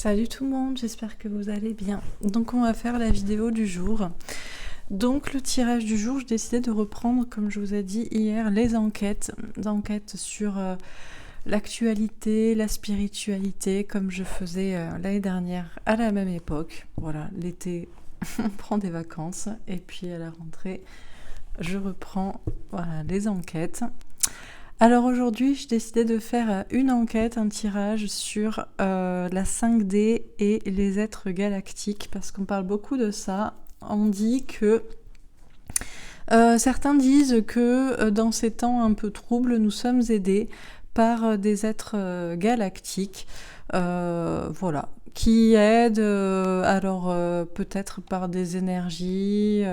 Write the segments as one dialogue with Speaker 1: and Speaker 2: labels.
Speaker 1: Salut tout le monde, j'espère que vous allez bien. Donc on va faire la vidéo du jour. Donc le tirage du jour, j'ai décidé de reprendre, comme je vous ai dit hier, les enquêtes sur l'actualité, la spiritualité, comme je faisais l'année dernière à la même époque. Voilà, l'été, on prend des vacances et puis à la rentrée, je reprends les enquêtes. Alors aujourd'hui, j'ai décidé de faire une enquête, un tirage sur la 5D et les êtres galactiques, parce qu'on parle beaucoup de ça. On dit que... certains disent que dans ces temps un peu troubles, nous sommes aidés par des êtres galactiques, qui aident, peut-être par des énergies,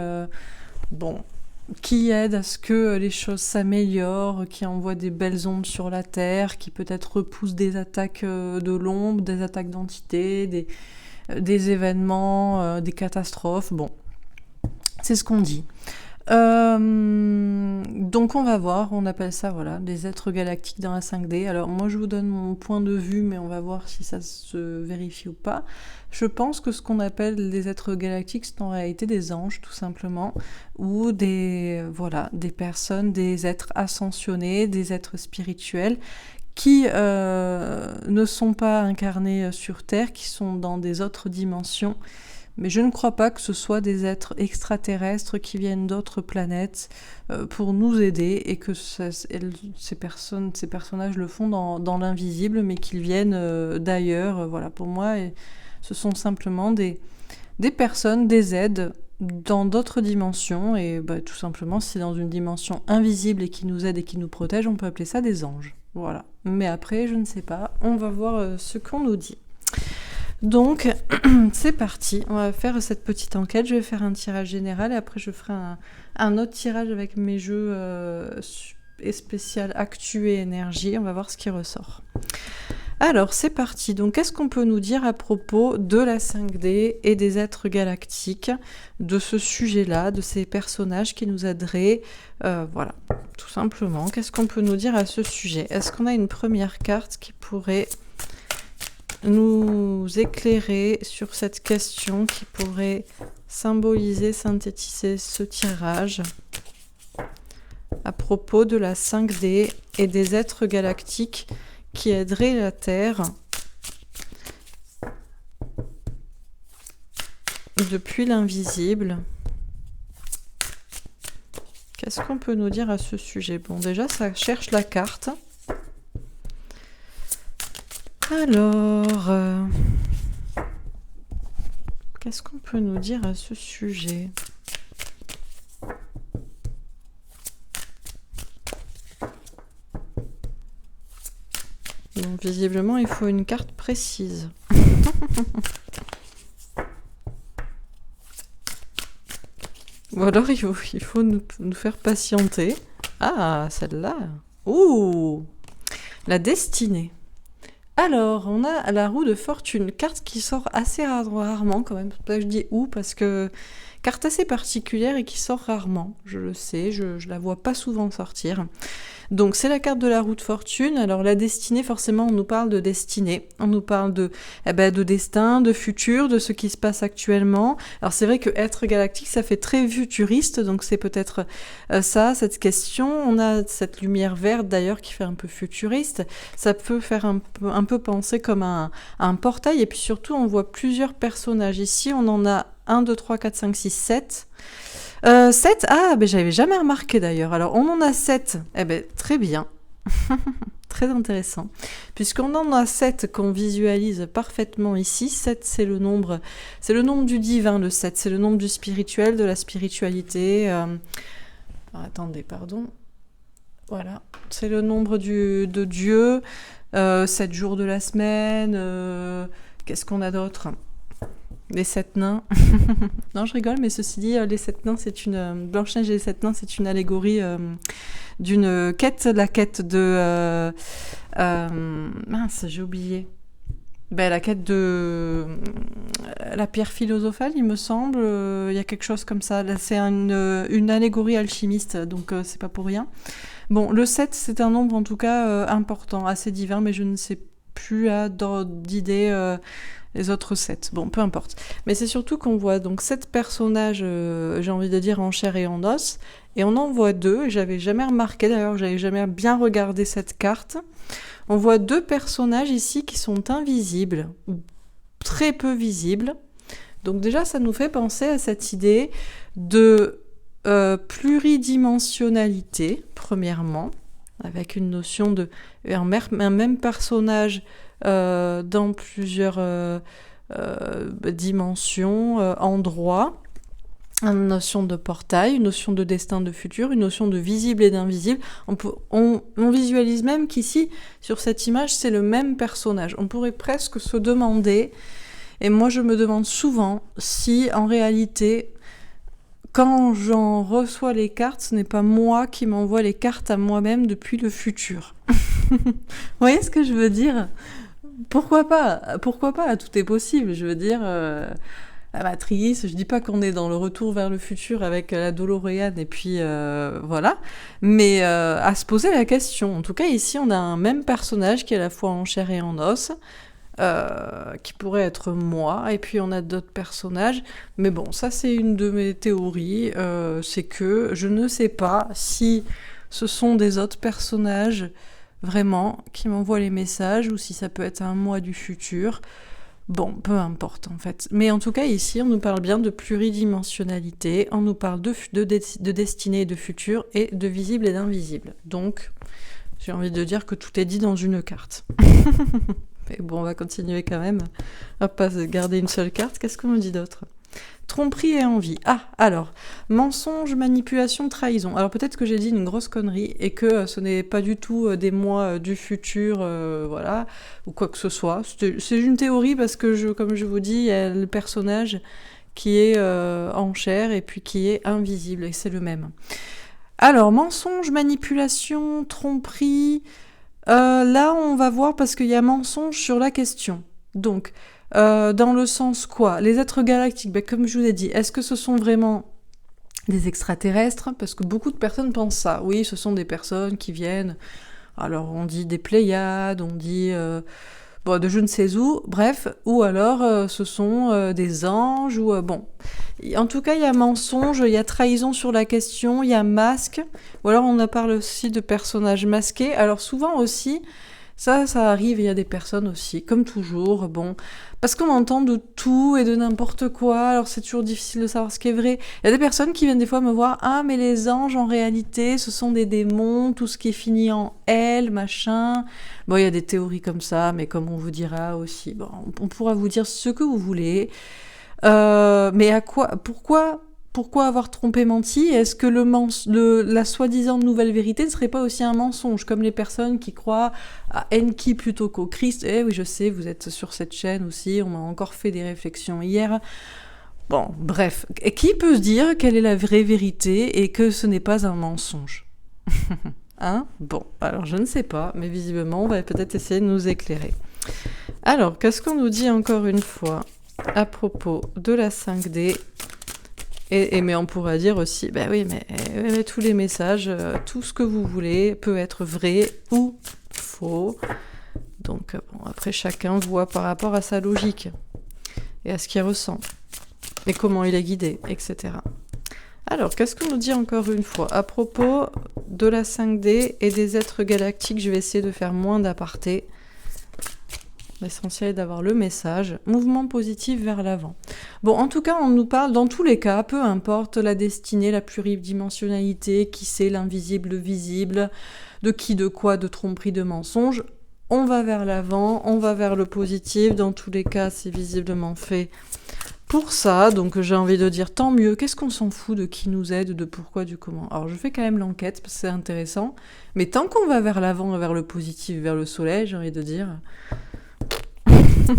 Speaker 1: qui aide à ce que les choses s'améliorent, qui envoie des belles ondes sur la Terre, qui peut-être repousse des attaques de l'ombre, des attaques d'entités, des événements, des catastrophes. Bon, c'est ce qu'on dit. Donc on va voir, on appelle ça des êtres galactiques dans la 5D. Alors moi je vous donne mon point de vue, mais on va voir si ça se vérifie ou pas. Je pense que ce qu'on appelle des êtres galactiques, c'est en réalité des anges tout simplement, ou des personnes, des êtres ascensionnés, des êtres spirituels qui ne sont pas incarnés sur Terre, qui sont dans des autres dimensions. Mais je ne crois pas que ce soit des êtres extraterrestres qui viennent d'autres planètes pour nous aider, et que ces personnages le font dans l'invisible, mais qu'ils viennent d'ailleurs. Pour moi, ce sont simplement des personnes, des aides dans d'autres dimensions, et tout simplement, si c'est dans une dimension invisible et qui nous aide et qui nous protège, on peut appeler ça des anges. Voilà. Mais après, je ne sais pas. On va voir ce qu'on nous dit. Donc, c'est parti, on va faire cette petite enquête. Je vais faire un tirage général et après je ferai un autre tirage avec mes jeux spécial actu et énergie. On va voir ce qui ressort. Alors, c'est parti. Donc, qu'est-ce qu'on peut nous dire à propos de la 5D et des êtres galactiques, de ce sujet-là, de ces personnages qui nous aideraient tout simplement. Qu'est-ce qu'on peut nous dire à ce sujet? Est-ce qu'on a une première carte qui pourrait nous éclairer sur cette question, qui pourrait symboliser, synthétiser ce tirage à propos de la 5D et des êtres galactiques qui aideraient la Terre depuis l'invisible? Qu'est-ce qu'on peut nous dire à ce sujet? Bon, déjà, ça cherche la carte. Alors, qu'est-ce qu'on peut nous dire à ce sujet? Donc, visiblement, il faut une carte précise. Ou alors, il faut nous faire patienter. Ah, celle-là. Ouh, la destinée. Alors, on a la roue de fortune, carte qui sort assez rarement quand même. C'est pour ça que je dis parce que carte assez particulière et qui sort rarement. Je le sais, je la vois pas souvent sortir. Donc c'est la carte de la roue de fortune. Alors la destinée, forcément, on nous parle de destinée. On nous parle de destin, de futur, de ce qui se passe actuellement. Alors c'est vrai que être galactique, ça fait très futuriste, donc c'est peut-être cette question. On a cette lumière verte d'ailleurs qui fait un peu futuriste. Ça peut faire un peu penser comme un portail. Et puis surtout, on voit plusieurs personnages. Ici, on en a 1, 2, 3, 4, 5, 6, 7. 7, j'avais jamais remarqué d'ailleurs. Alors, on en a 7. Très bien. Très intéressant. Puisqu'on en a 7 qu'on visualise parfaitement ici. 7, c'est le nombre du divin, le 7. C'est le nombre du spirituel, de la spiritualité. Attendez, pardon. Voilà. C'est le nombre de Dieu. 7 jours de la semaine. Qu'est-ce qu'on a d'autre ? Les 7 nains. Non, je rigole, mais ceci dit, les 7 nains, Blanche-Neige et les 7 nains, c'est une allégorie d'une quête, la quête de... mince, j'ai oublié. La quête de la pierre philosophale, il me semble. Il y a quelque chose comme ça. Là, c'est une allégorie alchimiste, donc c'est pas pour rien. Bon, le 7, c'est un nombre en tout cas important, assez divin, mais je ne sais plus d'idées les autres 7. Bon, peu importe. Mais c'est surtout qu'on voit donc 7 personnages, j'ai envie de dire, en chair et en os, et on en voit 2, et j'avais jamais remarqué, d'ailleurs, j'avais jamais bien regardé cette carte. On voit 2 personnages ici qui sont invisibles, ou très peu visibles. Donc déjà, ça nous fait penser à cette idée de pluridimensionnalité, premièrement, avec une notion de un même personnage dans plusieurs dimensions, endroits, une notion de portail, une notion de destin, de futur, une notion de visible et d'invisible. On visualise même qu'ici, sur cette image, c'est le même personnage. On pourrait presque se demander, et moi je me demande souvent, si en réalité, quand j'en reçois les cartes, ce n'est pas moi qui m'envoie les cartes à moi-même depuis le futur. Vous voyez ce que je veux dire ? Pourquoi pas ? Pourquoi pas ? Tout est possible. Je veux dire, la Matrice, je dis pas qu'on est dans le retour vers le futur avec la DeLorean et puis voilà, mais à se poser la question. En tout cas, ici, on a un même personnage qui est à la fois en chair et en os, qui pourrait être moi, et puis on a d'autres personnages, mais bon, ça c'est une de mes théories, c'est que je ne sais pas si ce sont des autres personnages vraiment qui m'envoient les messages, ou si ça peut être un moi du futur. Bon, peu importe en fait. Mais en tout cas, ici, on nous parle bien de pluridimensionnalité, on nous parle de destinée et de futur, et de visible et d'invisible. Donc, j'ai envie de dire que tout est dit dans une carte. Mais bon, on va continuer quand même. On va pas garder une seule carte. Qu'est-ce qu'on nous dit d'autre ? Tromperie et envie. Ah, alors, mensonge, manipulation, trahison. Alors peut-être que j'ai dit une grosse connerie et que ce n'est pas du tout des moi du futur, voilà, ou quoi que ce soit. C'est une théorie parce que, comme je vous dis, il y a le personnage qui est en chair et puis qui est invisible, et c'est le même. Alors, mensonge, manipulation, tromperie... là, on va voir parce qu'il y a mensonge sur la question. Donc, dans le sens quoi ? Les êtres galactiques, comme je vous ai dit, est-ce que ce sont vraiment des extraterrestres ? Parce que beaucoup de personnes pensent ça. Oui, ce sont des personnes qui viennent... Alors, on dit des Pléiades, on dit... de je ne sais où, bref. Ou alors, ce sont des anges, ou... bon... En tout cas, il y a mensonge, il y a trahison sur la question, il y a masque, ou alors on parle aussi de personnages masqués. Alors souvent aussi, ça arrive, il y a des personnes aussi, comme toujours, bon, parce qu'on entend de tout et de n'importe quoi, alors c'est toujours difficile de savoir ce qui est vrai. Il y a des personnes qui viennent des fois me voir, ah mais les anges en réalité, ce sont des démons, tout ce qui est fini en L, machin. Bon, il y a des théories comme ça, mais comme on vous dira aussi, bon, on pourra vous dire ce que vous voulez. Mais à quoi, pourquoi avoir trompé, menti ? Est-ce que la soi-disant nouvelle vérité ne serait pas aussi un mensonge, comme les personnes qui croient à Enki plutôt qu'au Christ ? Eh oui, je sais, vous êtes sur cette chaîne aussi, on m'a encore fait des réflexions hier. Bon, bref, et qui peut se dire quelle est la vraie vérité et que ce n'est pas un mensonge ? Hein ? Bon, alors je ne sais pas, mais visiblement, on va peut-être essayer de nous éclairer. Alors, qu'est-ce qu'on nous dit encore une fois à propos de la 5D, mais on pourra dire aussi, oui, mais tous les messages, tout ce que vous voulez peut être vrai ou faux. Donc, bon, après, chacun voit par rapport à sa logique et à ce qu'il ressent et comment il est guidé, etc. Alors, qu'est-ce qu'on nous dit encore une fois à propos de la 5D et des êtres galactiques ? Je vais essayer de faire moins d'apartés. L'essentiel est d'avoir le message. Mouvement positif vers l'avant. Bon, en tout cas, on nous parle, dans tous les cas, peu importe la destinée, la pluridimensionnalité, qui c'est, l'invisible, le visible, de qui, de quoi, de tromperie, de mensonge, on va vers l'avant, on va vers le positif. Dans tous les cas, c'est visiblement fait pour ça. Donc, j'ai envie de dire, tant mieux. Qu'est-ce qu'on s'en fout de qui nous aide, de pourquoi, du comment ? Alors, je fais quand même l'enquête, parce que c'est intéressant. Mais tant qu'on va vers l'avant, vers le positif, vers le soleil, j'ai envie de dire...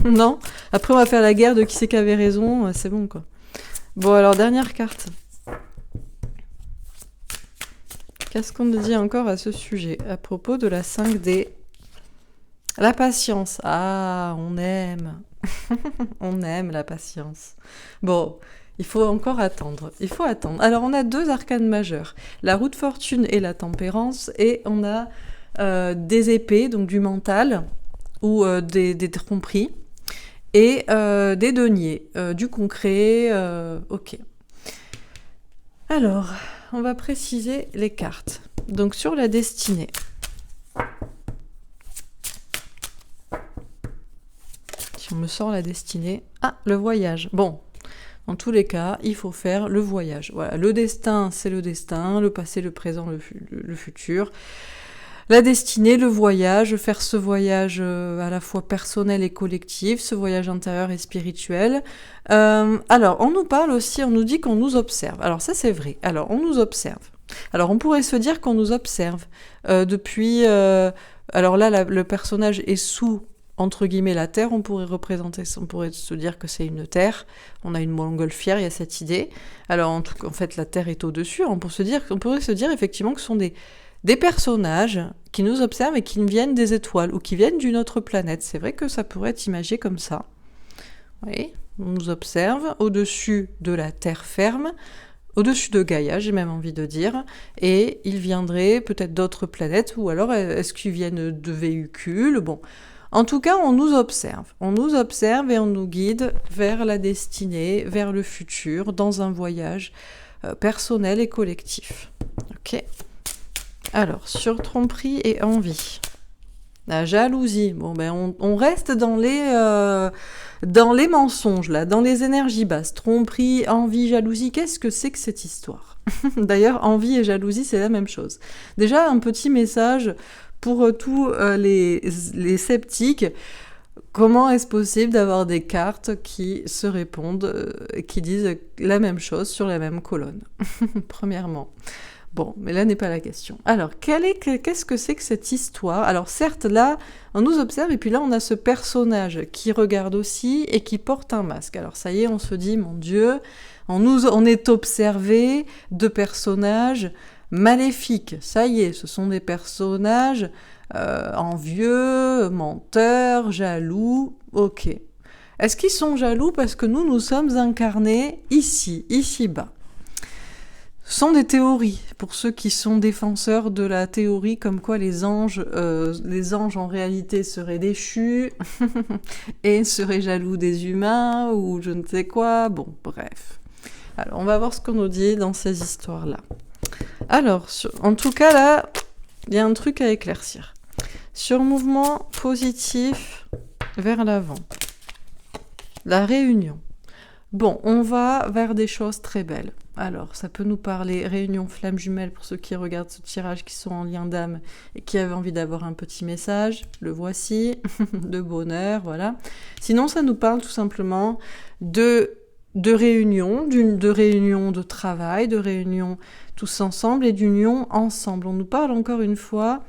Speaker 1: Non ? Après, on va faire la guerre de qui c'est qui avait raison, c'est bon, quoi. Bon, alors, dernière carte. Qu'est-ce qu'on nous dit encore à ce sujet, à propos de la 5D ? La patience. Ah, on aime. On aime la patience. Bon, il faut encore attendre. Il faut attendre. Alors, on a 2 arcanes majeures. La roue de fortune et la tempérance. Et on a des épées, donc du mental... ou des tromperies, et des deniers, du concret, ok. Alors, on va préciser les cartes. Donc sur la destinée. Si on me sort la destinée... Ah, le voyage. Bon, dans tous les cas, il faut faire le voyage. Voilà, le destin, c'est le destin, le passé, le présent, le futur. La destinée, le voyage, faire ce voyage à la fois personnel et collectif, ce voyage intérieur et spirituel. Alors, on nous parle aussi, on nous dit qu'on nous observe. Alors ça, c'est vrai. Alors, on nous observe. Alors, on pourrait se dire qu'on nous observe depuis... alors là, le personnage est sous, entre guillemets, la Terre. On pourrait se dire que c'est une Terre. On a une montgolfière, il y a cette idée. Alors, en fait, la Terre est au-dessus. On pourrait se dire effectivement que ce sont des personnages qui nous observent et qui viennent des étoiles ou qui viennent d'une autre planète. C'est vrai que ça pourrait être imagé comme ça. Oui, on nous observe au-dessus de la terre ferme, au-dessus de Gaïa, j'ai même envie de dire, et ils viendraient peut-être d'autres planètes, ou alors est-ce qu'ils viennent de véhicules? Bon, en tout cas, on nous observe. On nous observe et on nous guide vers la destinée, vers le futur, dans un voyage personnel et collectif. Ok. Alors, sur tromperie et envie. La jalousie. Bon, ben, on reste dans les mensonges, là, dans les énergies basses. Tromperie, envie, jalousie. Qu'est-ce que c'est que cette histoire? D'ailleurs, envie et jalousie, c'est la même chose. Déjà, un petit message pour tous les sceptiques. Comment est-ce possible d'avoir des cartes qui se répondent, qui disent la même chose sur la même colonne? Premièrement. Bon, mais là n'est pas la question. Alors, qu'est-ce que c'est que cette histoire? Alors certes, là, on nous observe, et puis là, on a ce personnage qui regarde aussi et qui porte un masque. Alors ça y est, on se dit, mon Dieu, on est observé de personnages maléfiques. Ça y est, ce sont des personnages envieux, menteurs, jaloux, ok. Est-ce qu'ils sont jaloux parce que nous sommes incarnés ici-bas? Ce sont des théories, pour ceux qui sont défenseurs de la théorie comme quoi les anges en réalité seraient déchus et seraient jaloux des humains ou je ne sais quoi. Bon, bref. Alors, on va voir ce qu'on nous dit dans ces histoires-là. Alors, en tout cas, là, il y a un truc à éclaircir. Sur mouvement positif vers l'avant. La réunion. Bon, on va vers des choses très belles. Alors, ça peut nous parler réunion flamme jumelle pour ceux qui regardent ce tirage, qui sont en lien d'âme et qui avaient envie d'avoir un petit message. Le voici, de bonheur, voilà. Sinon, ça nous parle tout simplement de réunion, de réunion de travail, de réunion tous ensemble et d'union ensemble. On nous parle encore une fois.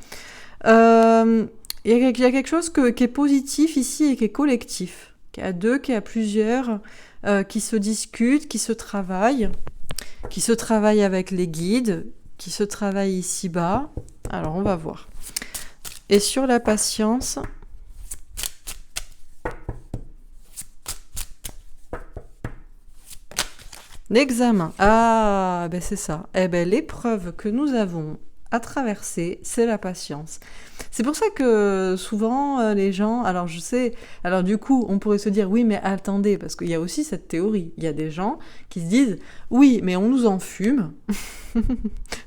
Speaker 1: Il y a quelque chose qui est positif ici et qui est collectif, qui est à deux, qui est à plusieurs, qui se discutent, qui se travaillent avec les guides, qui se travaillent ici-bas. Alors, on va voir. Et sur la patience... L'examen. Ah, ben c'est ça. Eh ben, l'épreuve que nous avons à traverser, c'est la patience. C'est pour ça que souvent les gens, alors je sais, alors du coup on pourrait se dire oui mais attendez, parce qu'il y a aussi cette théorie, il y a des gens qui se disent oui mais on nous enfume,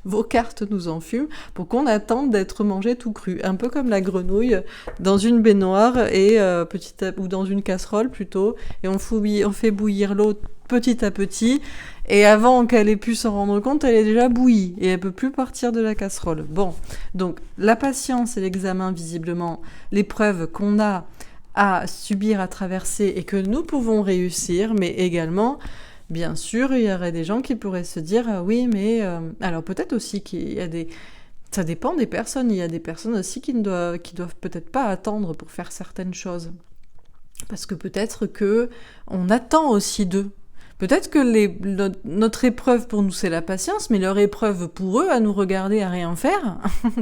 Speaker 1: vos cartes nous enfument pour qu'on attende d'être mangé tout cru, un peu comme la grenouille dans une baignoire et ou dans une casserole plutôt, et on fait bouillir l'eau petit à petit, et avant qu'elle ait pu s'en rendre compte, elle est déjà bouillie, et elle peut plus partir de la casserole. Bon, donc la patience et l'examen, visiblement, l'épreuve qu'on a à subir, à traverser, et que nous pouvons réussir, mais également, bien sûr, il y aurait des gens qui pourraient se dire, ah oui, mais... alors peut-être aussi qu'il y a des... Ça dépend des personnes, il y a des personnes aussi qui doivent peut-être pas attendre pour faire certaines choses. Parce que peut-être que on attend aussi d'eux. Peut-être que notre épreuve pour nous, c'est la patience, mais leur épreuve pour eux, à nous regarder, à rien faire,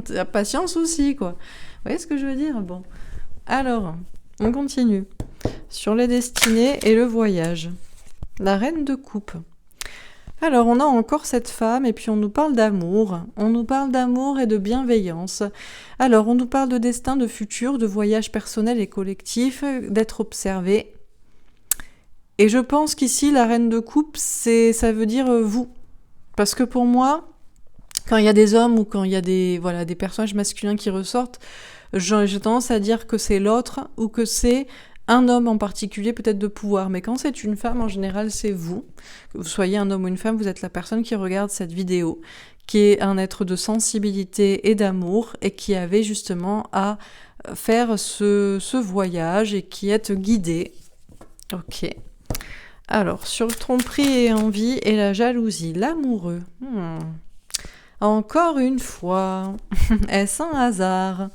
Speaker 1: c'est la patience aussi, quoi. Vous voyez ce que je veux dire? Bon. Alors, on continue. Sur les destinées et le voyage. La reine de coupe. Alors, on a encore cette femme, et puis on nous parle d'amour. On nous parle d'amour et de bienveillance. Alors, on nous parle de destin, de futur, de voyage personnel et collectif, d'être observé. Et je pense qu'ici, la reine de coupe, ça veut dire vous. Parce que pour moi, quand il y a des hommes ou quand il y a des personnages masculins qui ressortent, j'ai tendance à dire que c'est l'autre ou que c'est un homme en particulier, peut-être de pouvoir. Mais quand c'est une femme, en général, c'est vous. Que vous soyez un homme ou une femme, vous êtes la personne qui regarde cette vidéo, qui est un être de sensibilité et d'amour et qui avait justement à faire ce voyage et qui est guidé. Ok. Alors, sur le tromperie et envie et la jalousie, l'amoureux. Encore une fois, est-ce un hasard ?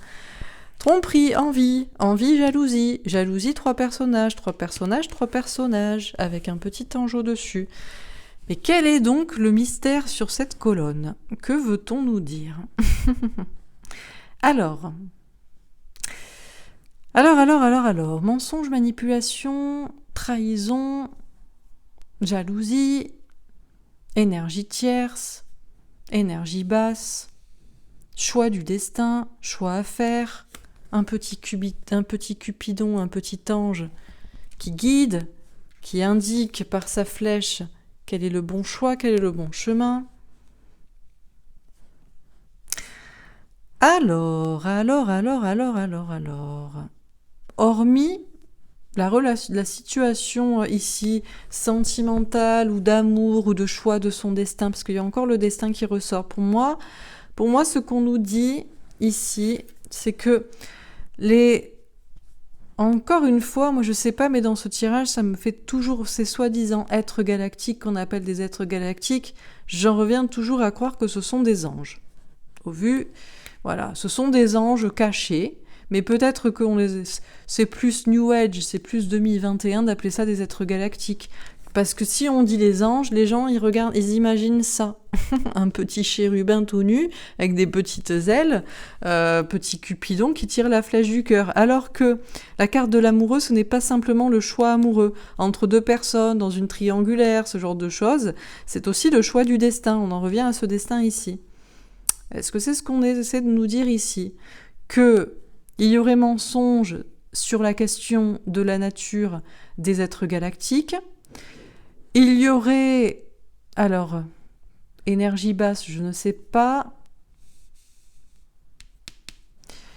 Speaker 1: Tromperie, envie, jalousie. Jalousie, 3 personnages, 3 personnages, 3 personnages, avec un petit ange au-dessus. Mais quel est donc le mystère sur cette colonne ? Que veut-on nous dire ? Alors, mensonge, manipulation, trahison, jalousie, énergie tierce, énergie basse, choix du destin, choix à faire, un petit Cupidon, un petit ange qui guide, qui indique par sa flèche quel est le bon choix, quel est le bon chemin. Alors. Hormis la situation ici sentimentale ou d'amour ou de choix de son destin, parce qu'il y a encore le destin qui ressort. Pour moi, ce qu'on nous dit ici, c'est que encore une fois, moi je sais pas, mais dans ce tirage, ça me fait toujours ces soi-disant êtres galactiques qu'on appelle des êtres galactiques. J'en reviens toujours à croire que ce sont des anges. Voilà, ce sont des anges cachés, mais peut-être que c'est plus New Age, c'est plus 2021 d'appeler ça des êtres galactiques. Parce que si on dit les anges, les gens ils regardent, ils imaginent ça. Un petit chérubin tout nu, avec des petites ailes, petit Cupidon qui tire la flèche du cœur. Alors que la carte de l'amoureux, ce n'est pas simplement le choix amoureux entre 2 personnes, dans une triangulaire, ce genre de choses. C'est aussi le choix du destin. On en revient à ce destin ici. Est-ce que c'est ce qu'on essaie de nous dire ici ? Qu'il y aurait mensonge sur la question de la nature des êtres galactiques. Il y aurait, alors, énergie basse, je ne sais pas.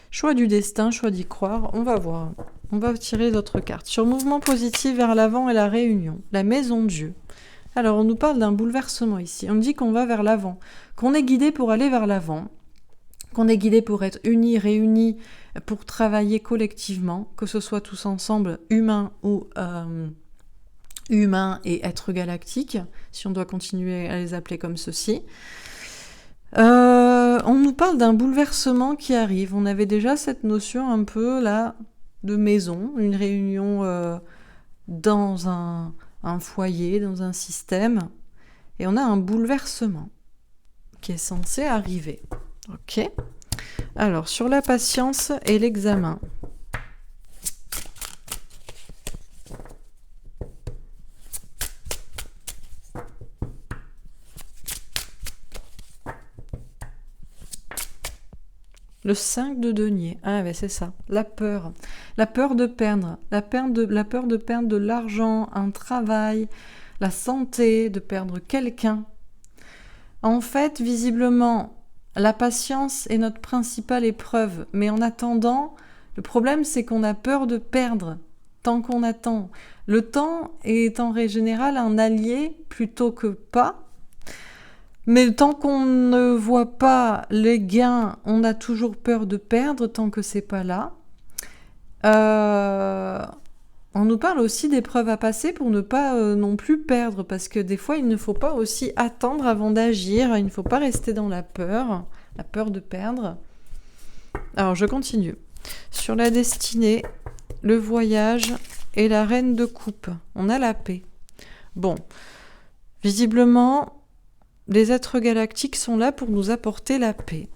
Speaker 1: Choix du destin, choix d'y croire, on va voir. On va tirer d'autres cartes. Sur mouvement positif vers l'avant et la réunion, la maison Dieu. Alors, on nous parle d'un bouleversement ici. On dit qu'on va vers l'avant, qu'on est guidé pour aller vers l'avant, qu'on est guidé pour être unis, réunis, pour travailler collectivement, que ce soit tous ensemble, humains ou humains et êtres galactiques, si on doit continuer à les appeler comme ceci. On nous parle d'un bouleversement qui arrive. On avait déjà cette notion un peu là de maison, une réunion dans un foyer, dans un système, et on a un bouleversement qui est censé arriver. Ok. Alors, sur la patience et l'examen. Le 5 de denier. Ah ben c'est ça. La peur. La peur de perdre. La peur de perdre de l'argent, un travail, la santé, de perdre quelqu'un. En fait, visiblement, la patience est notre principale épreuve. Mais en attendant, le problème, c'est qu'on a peur de perdre tant qu'on attend. Le temps est en général un allié plutôt que pas. Mais tant qu'on ne voit pas les gains, on a toujours peur de perdre tant que c'est pas là. On nous parle aussi d'épreuves à passer pour ne pas non plus perdre, parce que des fois, il ne faut pas aussi attendre avant d'agir, il ne faut pas rester dans la peur de perdre. Alors, je continue. Sur la destinée, le voyage et la reine de coupe, on a la paix. Bon, visiblement, les êtres galactiques sont là pour nous apporter la paix.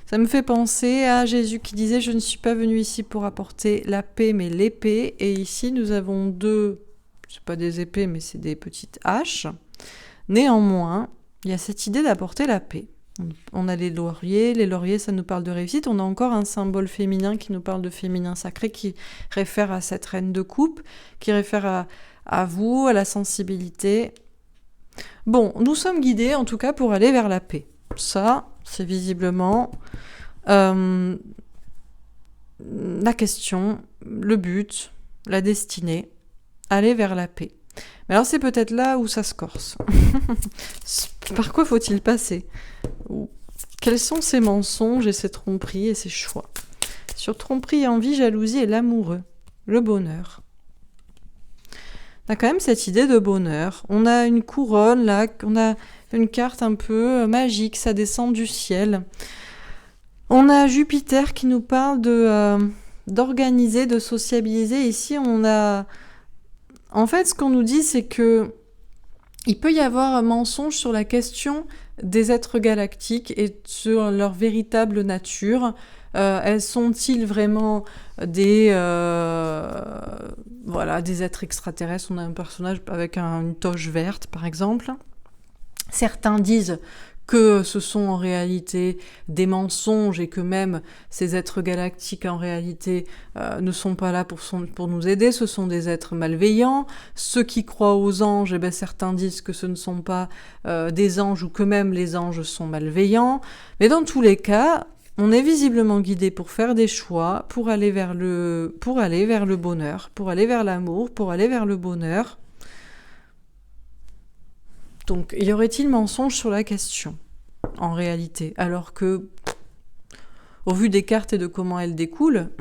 Speaker 1: Ça me fait penser à Jésus qui disait « Je ne suis pas venu ici pour apporter la paix, mais l'épée ». Et ici, nous avons 2, c'est pas des épées, mais c'est des petites haches. Néanmoins, il y a cette idée d'apporter la paix. On a les lauriers ça nous parle de réussite, on a encore un symbole féminin qui nous parle de féminin sacré, qui réfère à cette reine de coupe, qui réfère à vous, à la sensibilité. Bon, nous sommes guidés en tout cas pour aller vers la paix. Ça, c'est visiblement la question, le but, la destinée, aller vers la paix. Mais alors c'est peut-être là où ça se corse. Par quoi faut-il passer ? Quels sont ces mensonges et ces tromperies et ces choix ? Sur tromperie, envie, jalousie et l'amoureux, le bonheur. On a quand même cette idée de bonheur. On a une couronne là, on a une carte un peu magique, ça descend du ciel. On a Jupiter qui nous parle d'organiser, de sociabiliser. Ici, on a... En fait, ce qu'on nous dit, c'est que il peut y avoir un mensonge sur la question des êtres galactiques et sur leur véritable nature. Elles sont-ils vraiment des êtres extraterrestres ? On a un personnage avec une toche verte, par exemple. Certains disent que ce sont en réalité des mensonges et que même ces êtres galactiques en réalité ne sont pas là pour nous aider, ce sont des êtres malveillants. Ceux qui croient aux anges, certains disent que ce ne sont pas des anges ou que même les anges sont malveillants. Mais dans tous les cas, on est visiblement guidé pour faire des choix, pour aller vers le bonheur, pour aller vers l'amour, pour aller vers le bonheur. Donc, y aurait-il mensonge sur la question, en réalité ? Alors que, au vu des cartes et de comment elles découlent,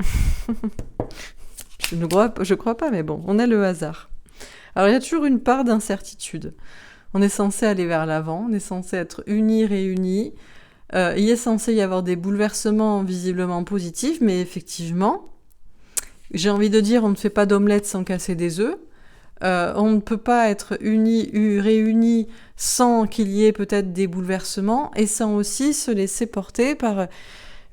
Speaker 1: je crois pas, mais bon, on a le hasard. Alors, il y a toujours une part d'incertitude. On est censé aller vers l'avant, on est censé être unis, réunis. Il est censé y avoir des bouleversements visiblement positifs, mais effectivement, j'ai envie de dire, on ne fait pas d'omelette sans casser des œufs. On ne peut pas être réunis sans qu'il y ait peut-être des bouleversements et sans aussi se laisser porter par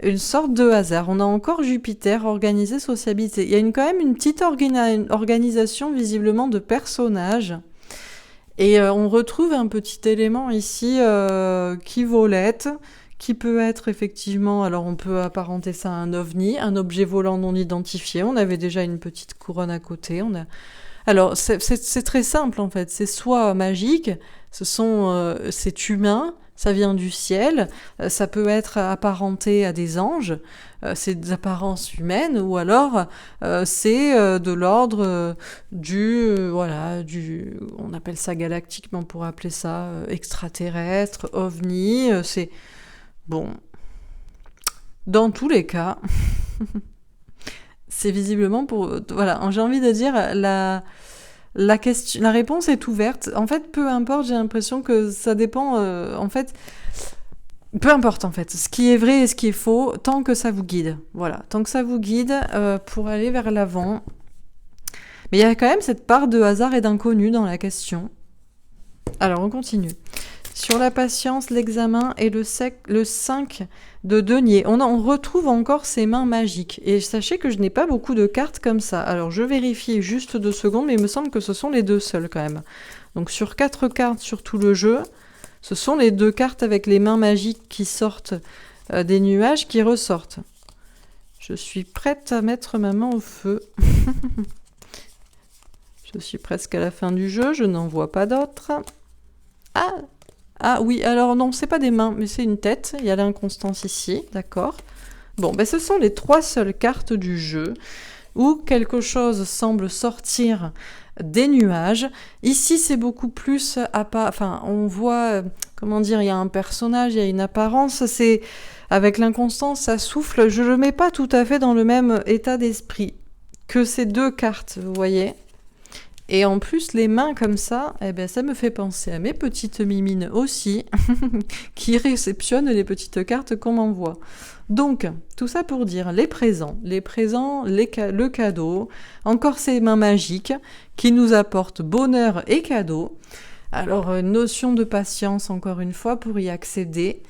Speaker 1: une sorte de hasard. On a encore Jupiter, organisé, sociabilité. Il y a quand même une petite organisation visiblement de personnages. Et on retrouve un petit élément ici qui volette, qui peut être effectivement, alors on peut apparenter ça à un ovni, un objet volant non identifié. On avait déjà une petite couronne à côté. Alors, c'est très simple, en fait. C'est soit magique, c'est humain, ça vient du ciel, ça peut être apparenté à des anges, c'est des apparences humaines, ou alors c'est de l'ordre on appelle ça galactique, mais on pourrait appeler ça extraterrestre, ovni, c'est... Bon. Dans tous les cas... C'est visiblement pour... Voilà, j'ai envie de dire, la réponse est ouverte. En fait, peu importe, j'ai l'impression que ça dépend... peu importe, en fait, ce qui est vrai et ce qui est faux, tant que ça vous guide. Voilà, tant que ça vous guide pour aller vers l'avant. Mais il y a quand même cette part de hasard et d'inconnu dans la question. Alors, on continue. Sur la patience, l'examen et le 5 de denier. On retrouve encore ces mains magiques. Et sachez que je n'ai pas beaucoup de cartes comme ça. Alors je vérifie juste 2 secondes, mais il me semble que ce sont les 2 seules quand même. Donc sur 4 cartes sur tout le jeu, ce sont les 2 cartes avec les mains magiques qui sortent des nuages qui ressortent. Je suis prête à mettre ma main au feu. Je suis presque à la fin du jeu, je n'en vois pas d'autres. Ah oui, alors non, c'est pas des mains, mais c'est une tête. Il y a l'inconstance ici, d'accord. Bon, ce sont les 3 seules cartes du jeu où quelque chose semble sortir des nuages. Ici, c'est beaucoup plus... on voit, il y a un personnage, il y a une apparence. C'est avec l'inconstance, ça souffle. Je le mets pas tout à fait dans le même état d'esprit que ces 2 cartes, vous voyez. Et en plus, les mains comme ça, ça me fait penser à mes petites mimines aussi, qui réceptionnent les petites cartes qu'on m'envoie. Donc, tout ça pour dire le cadeau, encore ces mains magiques qui nous apportent bonheur et cadeau. Alors, notion de patience, encore une fois, pour y accéder.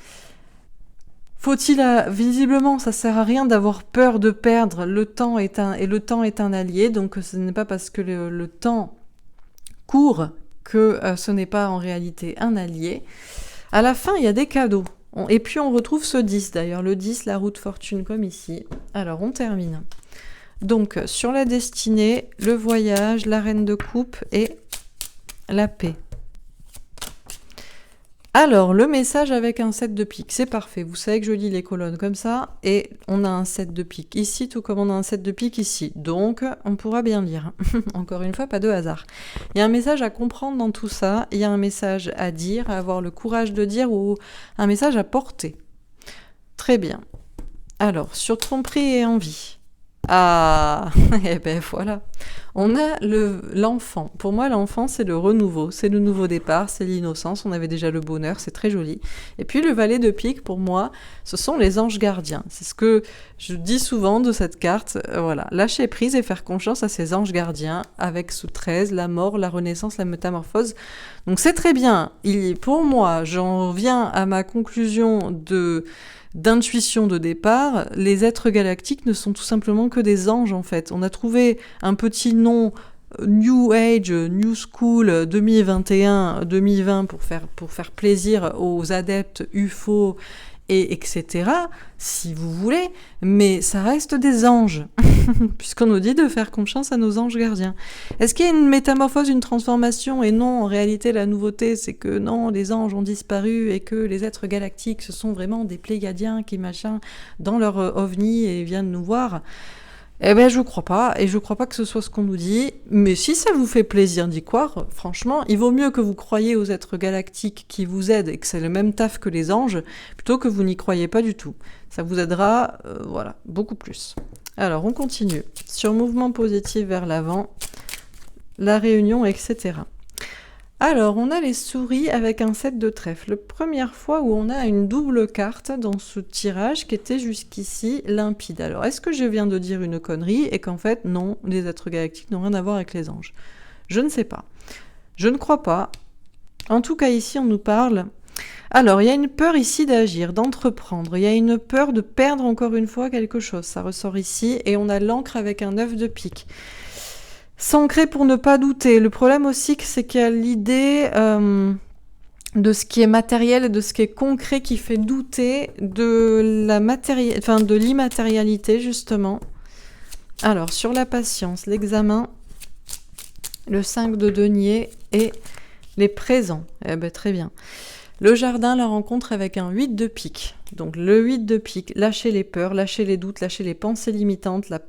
Speaker 1: Visiblement, ça sert à rien d'avoir peur de perdre. Le temps est un allié, donc ce n'est pas parce que le temps court que ce n'est pas en réalité un allié. À la fin, il y a des cadeaux. Et puis on retrouve ce 10 d'ailleurs, le 10, la roue de fortune comme ici. Alors on termine. Donc sur la destinée, le voyage, la reine de coupe et la paix. Alors, le message avec un 7 de pique, c'est parfait. Vous savez que je lis les colonnes comme ça, et on a un 7 de pique ici, tout comme on a un 7 de pique ici. Donc, on pourra bien lire. Encore une fois, pas de hasard. Il y a un message à comprendre dans tout ça, il y a un message à dire, à avoir le courage de dire, ou un message à porter. Très bien. Alors, sur tromperie et envie. Ah, et ben voilà. On a l'enfant. Pour moi, l'enfant, c'est le renouveau, c'est le nouveau départ, c'est l'innocence. On avait déjà le bonheur, c'est très joli. Et puis le valet de pique, pour moi, ce sont les anges gardiens. C'est ce que je dis souvent de cette carte. Voilà, lâcher prise et faire confiance à ces anges gardiens, avec ce 13, la mort, la renaissance, la métamorphose. Donc c'est très bien. Pour moi, j'en viens à ma conclusion d'intuition de départ, les êtres galactiques ne sont tout simplement que des anges en fait. On a trouvé un petit nom New Age, New School 2021-2020 pour faire plaisir aux adeptes UFO et etc. si vous voulez, mais ça reste des anges, puisqu'on nous dit de faire confiance à nos anges gardiens. Est-ce qu'il y a une métamorphose, une transformation? Et non, en réalité, la nouveauté, c'est que non, les anges ont disparu et que les êtres galactiques, ce sont vraiment des pléiadiens qui, dans leur ovni et viennent nous voir. Eh ben, je crois pas, et je crois pas que ce soit ce qu'on nous dit, mais si ça vous fait plaisir d'y croire, franchement, il vaut mieux que vous croyiez aux êtres galactiques qui vous aident et que c'est le même taf que les anges, plutôt que vous n'y croyez pas du tout. Ça vous aidera, voilà, beaucoup plus. Alors, on continue. Sur mouvement positif vers l'avant, la réunion, etc. Alors, on a les souris avec un 7 de trèfle. La première fois où on a une double carte dans ce tirage qui était jusqu'ici limpide. Alors, est-ce que je viens de dire une connerie et qu'en fait, non, les êtres galactiques n'ont rien à voir avec les anges? Je ne sais pas. Je ne crois pas. En tout cas, ici, on nous parle... Alors, il y a une peur ici d'agir, d'entreprendre. Il y a une peur de perdre encore une fois quelque chose. Ça ressort ici. Et on a l'encre avec un 9 de pique. S'ancrer pour ne pas douter. Le problème aussi, c'est qu'il y a l'idée de ce qui est matériel et de ce qui est concret qui fait douter de de l'immatérialité, justement. Alors, sur la patience, l'examen, le 5 de denier et les présents. Eh ben, très bien. Le jardin, la rencontre avec un 8 de pique. Donc, le 8 de pique, lâcher les peurs, lâcher les doutes, lâcher les pensées limitantes, la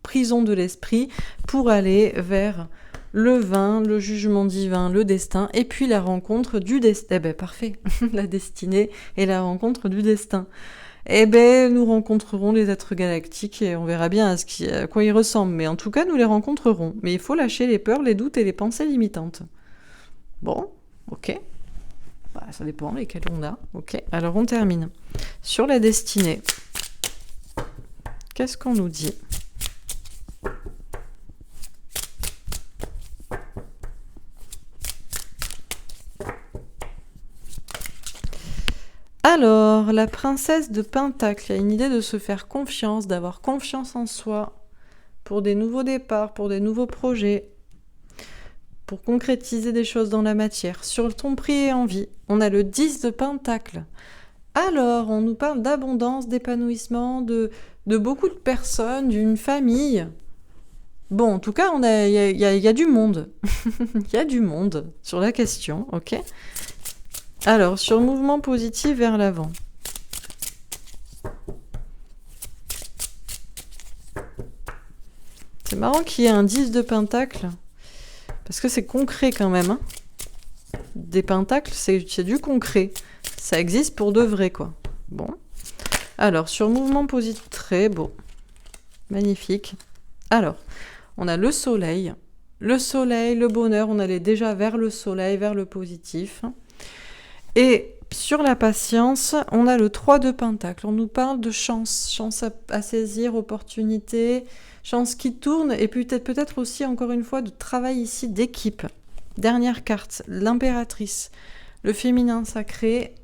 Speaker 1: prison de l'esprit pour aller vers le vin, le jugement divin, le destin, et puis la rencontre du destin. Eh ben parfait, la destinée et la rencontre du destin. Eh ben nous rencontrerons les êtres galactiques et on verra bien à quoi ils ressemblent, mais en tout cas nous les rencontrerons. Mais il faut lâcher les peurs, les doutes et les pensées limitantes. Bon, ok. Bah, ça dépend lesquels on a. Ok, alors on termine. Sur la destinée, qu'est-ce qu'on nous dit ? Alors, la princesse de Pentacle, il y a une idée de se faire confiance, d'avoir confiance en soi, pour des nouveaux départs, pour des nouveaux projets, pour concrétiser des choses dans la matière. Sur ton prix et envie, on a le 10 de Pentacle. Alors, on nous parle d'abondance, d'épanouissement, de beaucoup de personnes, d'une famille. Bon, en tout cas, il y a du monde. Il y a du monde sur la question, ok ? Alors, sur mouvement positif vers l'avant. C'est marrant qu'il y ait un 10 de pentacle, parce que c'est concret quand même. Hein. Des pentacles, c'est du concret. Ça existe pour de vrai, quoi. Bon. Alors, sur mouvement positif, très beau. Magnifique. Alors, on a le soleil. Le soleil, le bonheur, on allait déjà vers le soleil, vers le positif. Et sur la patience, on a le 3 de pentacle. On nous parle de chance, chance à saisir, opportunité, chance qui tourne, et peut-être aussi, encore une fois, de travail ici d'équipe. Dernière carte, l'impératrice, le féminin sacré.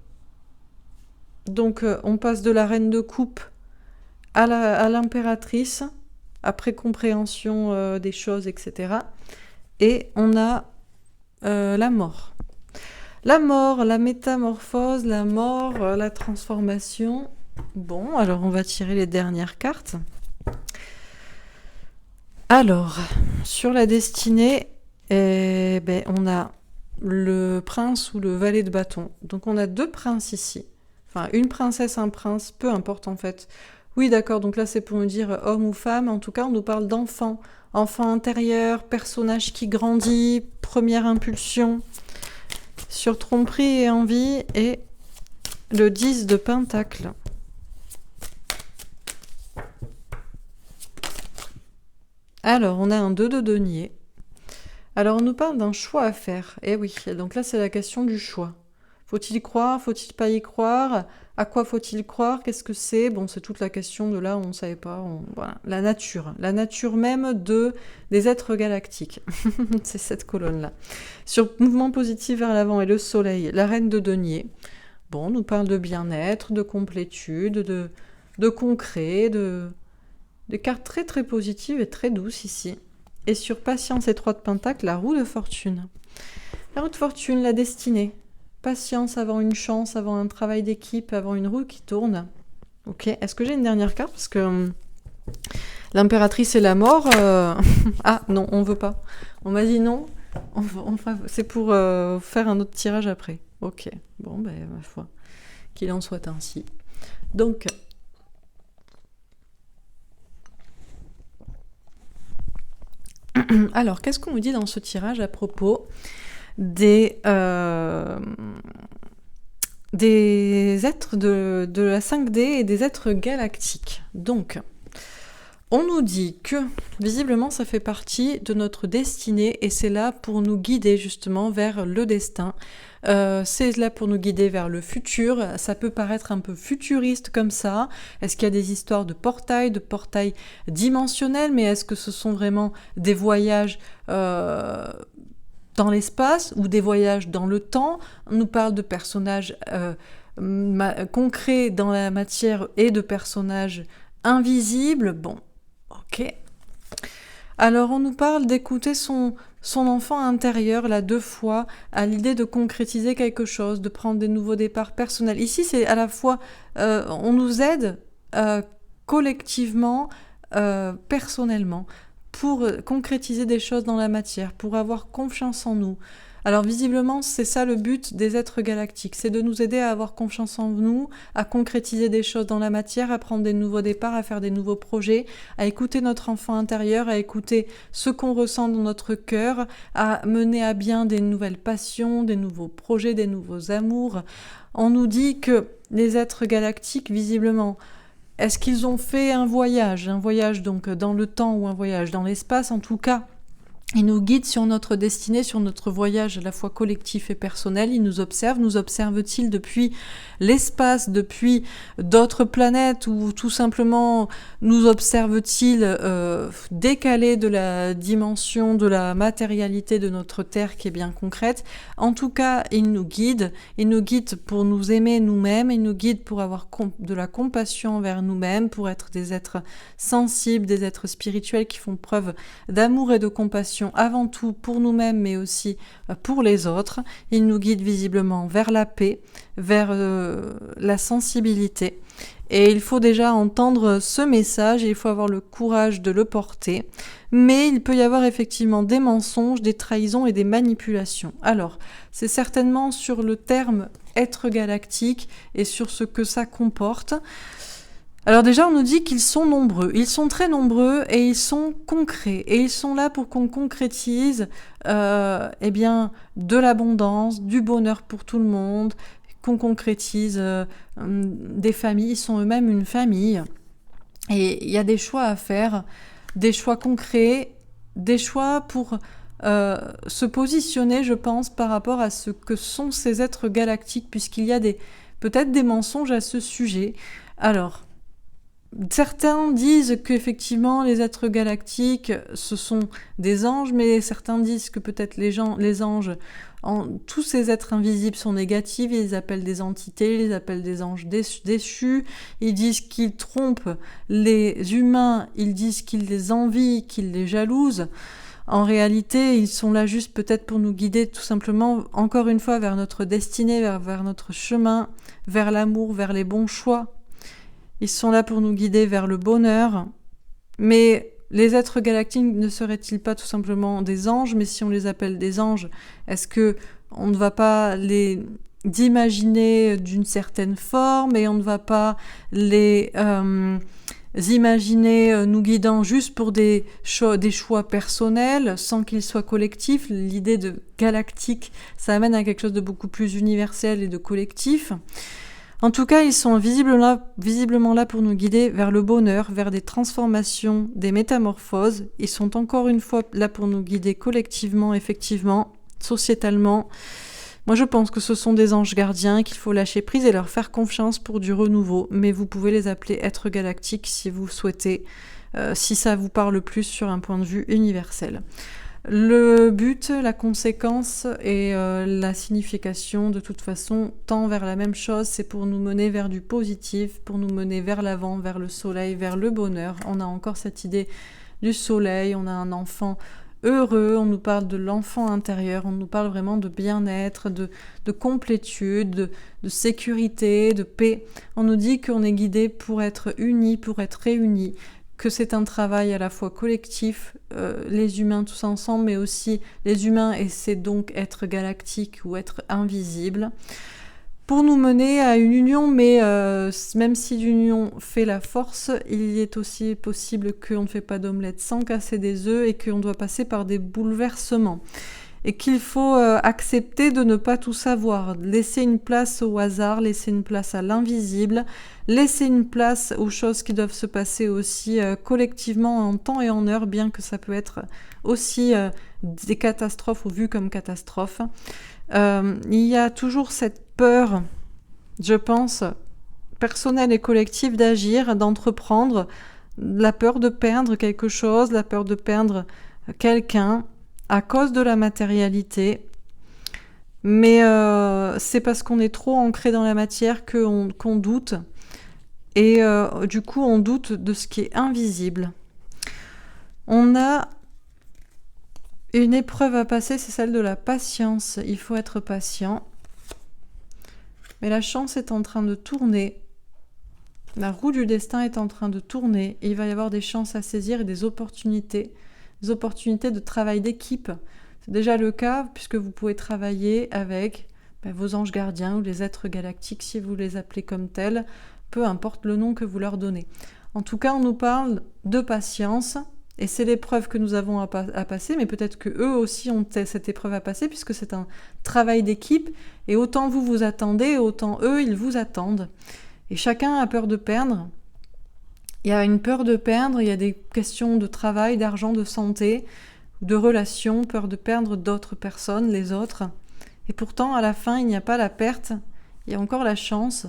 Speaker 1: Donc, on passe de la reine de coupe à l'impératrice, après compréhension des choses, etc. Et on a la mort. La mort, la métamorphose, la mort, la transformation. Bon, alors on va tirer les dernières cartes. Alors, sur la destinée, on a le prince ou le valet de bâton. Donc on a 2 princes ici. Enfin, une princesse, un prince, peu importe en fait. Oui, d'accord, donc là c'est pour nous dire homme ou femme. En tout cas, on nous parle d'enfant. Enfant intérieur, personnage qui grandit, première impulsion. Sur tromperie et envie, et le 10 de pentacle. Alors, on a un 2 de denier. Alors, on nous parle d'un choix à faire. Eh oui, donc là, c'est la question du choix. Faut-il y croire? Faut-il pas y croire? À quoi faut-il croire? Qu'est-ce que c'est? Bon, c'est toute la question de là où on ne savait pas. Voilà. La nature même des êtres galactiques. C'est cette colonne-là. Sur mouvement positif vers l'avant et le soleil, la reine de denier. Bon, on nous parle de bien-être, de complétude, de concret, de cartes très très positives et très douces ici. Et sur patience et 3 de pentacle, la roue de fortune. La roue de fortune, la destinée. Patience avant une chance, avant un travail d'équipe, avant une roue qui tourne. Ok, est-ce que j'ai une dernière carte? Parce que l'impératrice et la mort... Ah non, on veut pas. On m'a dit non. C'est pour faire un autre tirage après. Ok, bon, ma foi. Qu'il en soit ainsi. Donc... Alors, qu'est-ce qu'on nous dit dans ce tirage à propos des êtres de la 5D et des êtres galactiques? Donc, on nous dit que, visiblement, ça fait partie de notre destinée et c'est là pour nous guider justement vers le destin. C'est là pour nous guider vers le futur. Ça peut paraître un peu futuriste comme ça. Est-ce qu'il y a des histoires de portails dimensionnels? Mais est-ce que ce sont vraiment des voyages dans l'espace ou des voyages dans le temps? On nous parle de personnages concrets dans la matière et de personnages invisibles. Bon, ok. Alors on nous parle d'écouter son enfant intérieur, là 2 fois, à l'idée de concrétiser quelque chose, de prendre des nouveaux départs personnels. Ici, c'est à la fois, on nous aide collectivement, personnellement, pour concrétiser des choses dans la matière, pour avoir confiance en nous. Alors visiblement, c'est ça le but des êtres galactiques, c'est de nous aider à avoir confiance en nous, à concrétiser des choses dans la matière, à prendre des nouveaux départs, à faire des nouveaux projets, à écouter notre enfant intérieur, à écouter ce qu'on ressent dans notre cœur, à mener à bien des nouvelles passions, des nouveaux projets, des nouveaux amours. On nous dit que les êtres galactiques, visiblement, est-ce qu'ils ont fait un voyage donc dans le temps ou un voyage dans l'espace? En tout cas, ils nous guident sur notre destinée, sur notre voyage à la fois collectif et personnel. Ils nous observent. Nous observent-ils depuis l'espace, depuis d'autres planètes, ou tout simplement nous observent-ils décalés de la dimension de la matérialité de notre Terre qui est bien concrète? En tout cas, ils nous guident. Ils nous guident pour nous aimer nous-mêmes. Ils nous guident pour avoir de la compassion envers nous-mêmes, pour être des êtres sensibles, des êtres spirituels qui font preuve d'amour et de compassion avant tout pour nous-mêmes, mais aussi pour les autres. Il nous guide visiblement vers la paix, vers la sensibilité. Et il faut déjà entendre ce message, et il faut avoir le courage de le porter. Mais il peut y avoir effectivement des mensonges, des trahisons et des manipulations. Alors, c'est certainement sur le terme être galactique et sur ce que ça comporte. Alors déjà, on nous dit qu'ils sont nombreux. Ils sont très nombreux et ils sont concrets. Et ils sont là pour qu'on concrétise de l'abondance, du bonheur pour tout le monde, qu'on concrétise des familles. Ils sont eux-mêmes une famille. Et il y a des choix à faire, des choix concrets, des choix pour se positionner, je pense, par rapport à ce que sont ces êtres galactiques, puisqu'il y a peut-être des mensonges à ce sujet. Alors... certains disent qu'effectivement les êtres galactiques ce sont des anges, mais certains disent que peut-être les anges, tous ces êtres invisibles sont négatifs, ils les appellent des entités, ils les appellent des anges déchus, ils disent qu'ils trompent les humains, ils disent qu'ils les envient, qu'ils les jalousent. En réalité, ils sont là juste peut-être pour nous guider tout simplement, encore une fois, vers notre destinée, vers notre chemin, vers l'amour, vers les bons choix. Ils sont là pour nous guider vers le bonheur. Mais les êtres galactiques ne seraient-ils pas tout simplement des anges? Mais si on les appelle des anges, est-ce que on ne va pas les imaginer d'une certaine forme et on ne va pas les imaginer nous guidant juste pour des choix personnels sans qu'ils soient collectifs? L'idée de galactique, ça amène à quelque chose de beaucoup plus universel et de collectif. En tout cas, ils sont visiblement là pour nous guider vers le bonheur, vers des transformations, des métamorphoses. Ils sont encore une fois là pour nous guider collectivement, effectivement, sociétalement. Moi, je pense que ce sont des anges gardiens, qu'il faut lâcher prise et leur faire confiance pour du renouveau. Mais vous pouvez les appeler êtres galactiques si vous souhaitez, si ça vous parle plus sur un point de vue universel. Le but, la conséquence et la signification, de toute façon, tend vers la même chose, c'est pour nous mener vers du positif, pour nous mener vers l'avant, vers le soleil, vers le bonheur. On a encore cette idée du soleil, on a un enfant heureux, on nous parle de l'enfant intérieur, on nous parle vraiment de bien-être, de complétude, de sécurité, de paix. On nous dit qu'on est guidé pour être unis, pour être réunis, que c'est un travail à la fois collectif, les humains tous ensemble, mais aussi les humains, et c'est donc être galactique ou être invisible, pour nous mener à une union, mais même si l'union fait la force, il est aussi possible qu'on ne fait pas d'omelette sans casser des œufs et qu'on doit passer par des bouleversements. Et qu'il faut accepter de ne pas tout savoir, laisser une place au hasard, laisser une place à l'invisible, laisser une place aux choses qui doivent se passer aussi collectivement en temps et en heure, bien que ça peut être aussi des catastrophes ou vues comme catastrophes. Il y a toujours cette peur, je pense, personnelle et collective d'agir, d'entreprendre, la peur de perdre quelque chose, la peur de perdre quelqu'un, à cause de la matérialité, mais c'est parce qu'on est trop ancré dans la matière qu'on doute, et du coup on doute de ce qui est invisible. On a une épreuve à passer, c'est celle de la patience. Il faut être patient, mais la chance est en train de tourner, la roue du destin est en train de tourner, et il va y avoir des chances à saisir et des opportunités de travail d'équipe. C'est déjà le cas puisque vous pouvez travailler avec vos anges gardiens ou les êtres galactiques si vous les appelez comme tels, peu importe le nom que vous leur donnez. En tout cas, on nous parle de patience et c'est l'épreuve que nous avons à passer, mais peut-être que eux aussi ont cette épreuve à passer puisque c'est un travail d'équipe et autant vous vous attendez, autant eux ils vous attendent. Et chacun a peur de perdre. Il y a une peur de perdre, il y a des questions de travail, d'argent, de santé, de relations, peur de perdre d'autres personnes, les autres. Et pourtant, à la fin, il n'y a pas la perte, il y a encore la chance.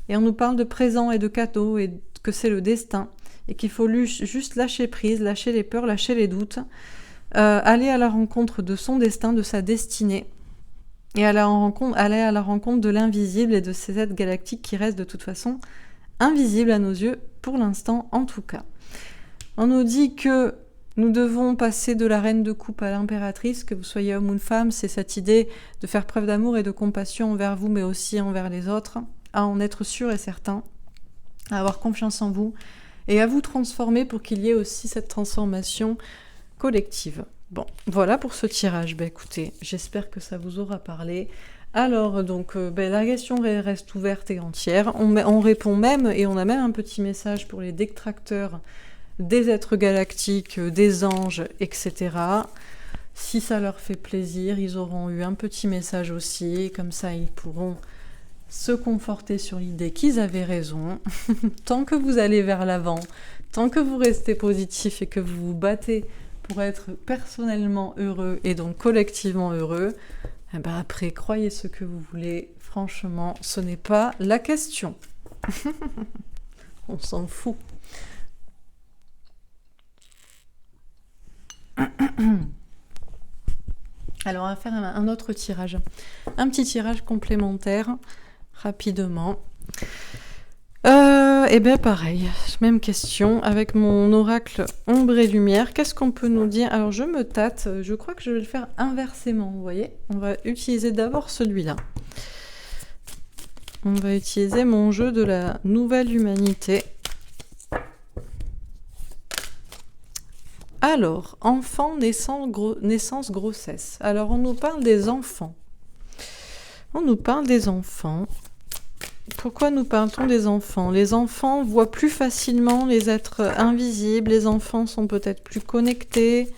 Speaker 1: Et on nous parle de présents et de cadeaux, et que c'est le destin, et qu'il faut juste lâcher prise, lâcher les peurs, lâcher les doutes, aller à la rencontre de son destin, de sa destinée, et aller à la rencontre de l'invisible et de ces êtres galactiques qui restent de toute façon invisibles à nos yeux, pour l'instant en tout cas. On nous dit que nous devons passer de la reine de coupe à l'impératrice, que vous soyez homme ou femme, c'est cette idée de faire preuve d'amour et de compassion envers vous, mais aussi envers les autres, à en être sûr et certain, à avoir confiance en vous, et à vous transformer pour qu'il y ait aussi cette transformation collective. Bon, voilà pour ce tirage. Écoutez, j'espère que ça vous aura parlé. Alors, donc, la question reste ouverte et entière. On répond même, et on a même un petit message pour les détracteurs des êtres galactiques, des anges, etc. Si ça leur fait plaisir, ils auront eu un petit message aussi. Comme ça, ils pourront se conforter sur l'idée qu'ils avaient raison. Tant que vous allez vers l'avant, tant que vous restez positif et que vous vous battez pour être personnellement heureux et donc collectivement heureux, après, croyez ce que vous voulez. Franchement, ce n'est pas la question. On s'en fout. Alors, on va faire un autre tirage. Un petit tirage complémentaire, rapidement. eh bien pareil, même question avec mon oracle ombre et lumière. Qu'est-ce qu'on peut nous dire? Alors je me tâte, je crois que je vais le faire inversement, vous voyez. On va utiliser d'abord celui-là. On va utiliser mon jeu de la nouvelle humanité. Alors, enfant, naissance, grossesse. Alors on nous parle des enfants. On nous parle des enfants. Pourquoi nous parle-t-on des enfants? Les enfants voient plus facilement les êtres invisibles, les enfants sont peut-être plus connectés.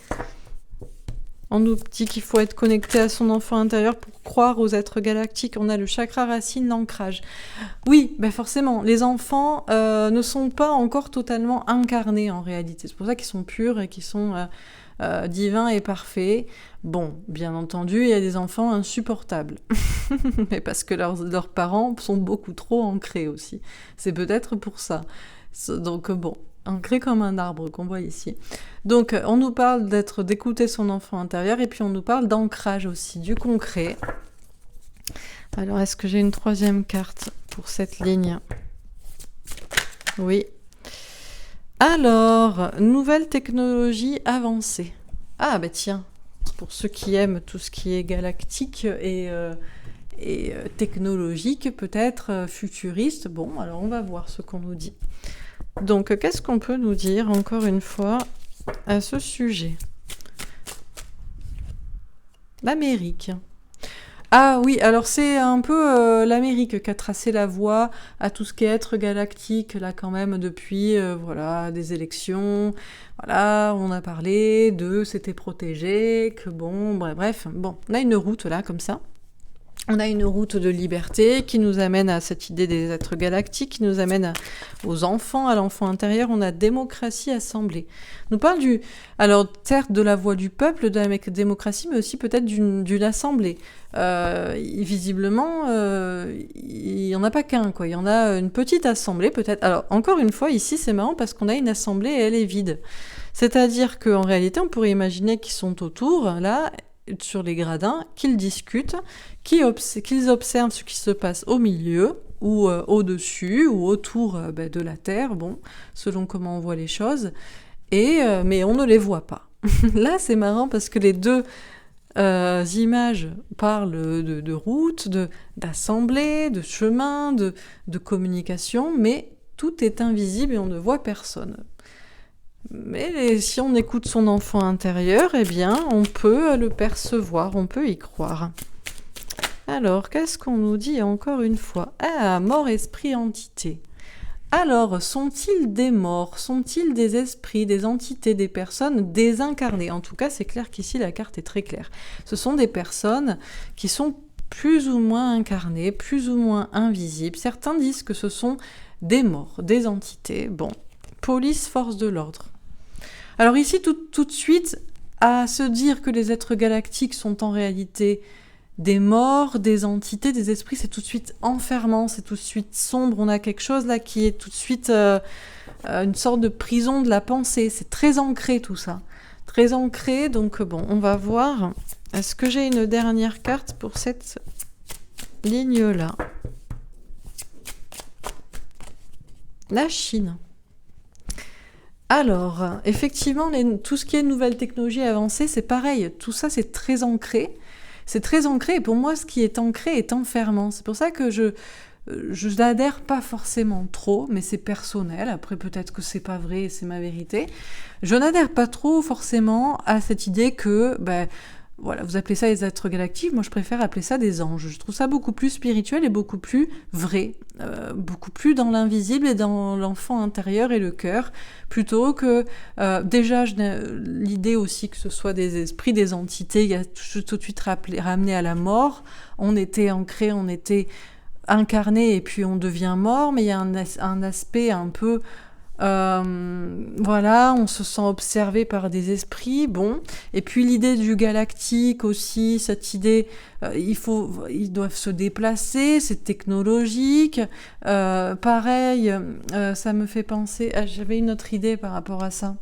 Speaker 1: On nous dit qu'il faut être connecté à son enfant intérieur pour croire aux êtres galactiques. On a le chakra racine, l'ancrage. Oui, ben forcément, les enfants ne sont pas encore totalement incarnés en réalité. C'est pour ça qu'ils sont purs et qu'ils sont divins et parfaits. Bon, bien entendu, il y a des enfants insupportables. Mais parce que leurs parents sont beaucoup trop ancrés aussi. C'est peut-être pour ça. Donc bon, ancré comme un arbre qu'on voit ici. Donc on nous parle d'écouter son enfant intérieur et puis on nous parle d'ancrage aussi, du concret. Alors est-ce que j'ai une troisième carte pour cette ligne? Oui. Alors, nouvelle technologie avancée. Ah bah tiens, pour ceux qui aiment tout ce qui est galactique et technologique, peut-être futuriste. Bon, alors on va voir ce qu'on nous dit. Donc, qu'est-ce qu'on peut nous dire, encore une fois, à ce sujet? L'Amérique. Ah oui, alors c'est un peu l'Amérique qui a tracé la voie à tout ce qui est être galactique, là quand même, depuis voilà, des élections. Voilà, on a parlé de c'était protégé, que bon, bref. Bon, on a une route là, comme ça. On a une route de liberté qui nous amène à cette idée des êtres galactiques, qui nous amène aux enfants, à l'enfant intérieur. On a démocratie assemblée. On nous parle alors certes de la voix du peuple, de la démocratie, mais aussi peut-être d'une assemblée. Visiblement, il n'y en a pas qu'un, quoi. Il y en a une petite assemblée, peut-être. Alors, encore une fois, ici, c'est marrant parce qu'on a une assemblée et elle est vide. C'est-à-dire qu'en réalité, on pourrait imaginer qu'ils sont autour, là, sur les gradins, qu'ils discutent, qu'ils observent ce qui se passe au milieu, ou au-dessus, ou autour de la Terre, bon, selon comment on voit les choses, mais on ne les voit pas. Là, c'est marrant parce que les deux images parlent de route, d'assemblée, de chemin, de communication, mais tout est invisible et on ne voit personne. Mais si on écoute son enfant intérieur, eh bien, on peut le percevoir, on peut y croire. Alors, qu'est-ce qu'on nous dit encore une fois? Ah, mort, esprit, entité. Alors, sont-ils des morts? Sont-ils des esprits, des entités, des personnes désincarnées? En tout cas, c'est clair qu'ici, la carte est très claire. Ce sont des personnes qui sont plus ou moins incarnées, plus ou moins invisibles. Certains disent que ce sont des morts, des entités. Bon, police, force de l'ordre. Alors ici, tout de suite, à se dire que les êtres galactiques sont en réalité des morts, des entités, des esprits, c'est tout de suite enfermant, c'est tout de suite sombre. On a quelque chose là qui est tout de suite une sorte de prison de la pensée. C'est très ancré tout ça. Très ancré, donc bon, on va voir. Est-ce que j'ai une dernière carte pour cette ligne-là? La Chine. Alors, effectivement, tout ce qui est nouvelle technologie avancée, c'est pareil. Tout ça, c'est très ancré. C'est très ancré. Et pour moi, ce qui est ancré est enfermant. C'est pour ça que je n'adhère pas forcément trop, mais c'est personnel. Après, peut-être que c'est pas vrai et c'est ma vérité. Je n'adhère pas trop forcément à cette idée que, voilà, vous appelez ça les êtres galactiques, moi je préfère appeler ça des anges. Je trouve ça beaucoup plus spirituel et beaucoup plus vrai, beaucoup plus dans l'invisible et dans l'enfant intérieur et le cœur, plutôt que déjà l'idée aussi que ce soit des esprits, des entités, il y a tout de suite ramené à la mort, on était ancré, on était incarné et puis on devient mort, mais il y a un aspect un peu... voilà, on se sent observé par des esprits, bon. Et puis l'idée du galactique aussi, cette idée, ils doivent se déplacer, c'est technologique. Pareil, ça me fait penser, j'avais une autre idée par rapport à ça.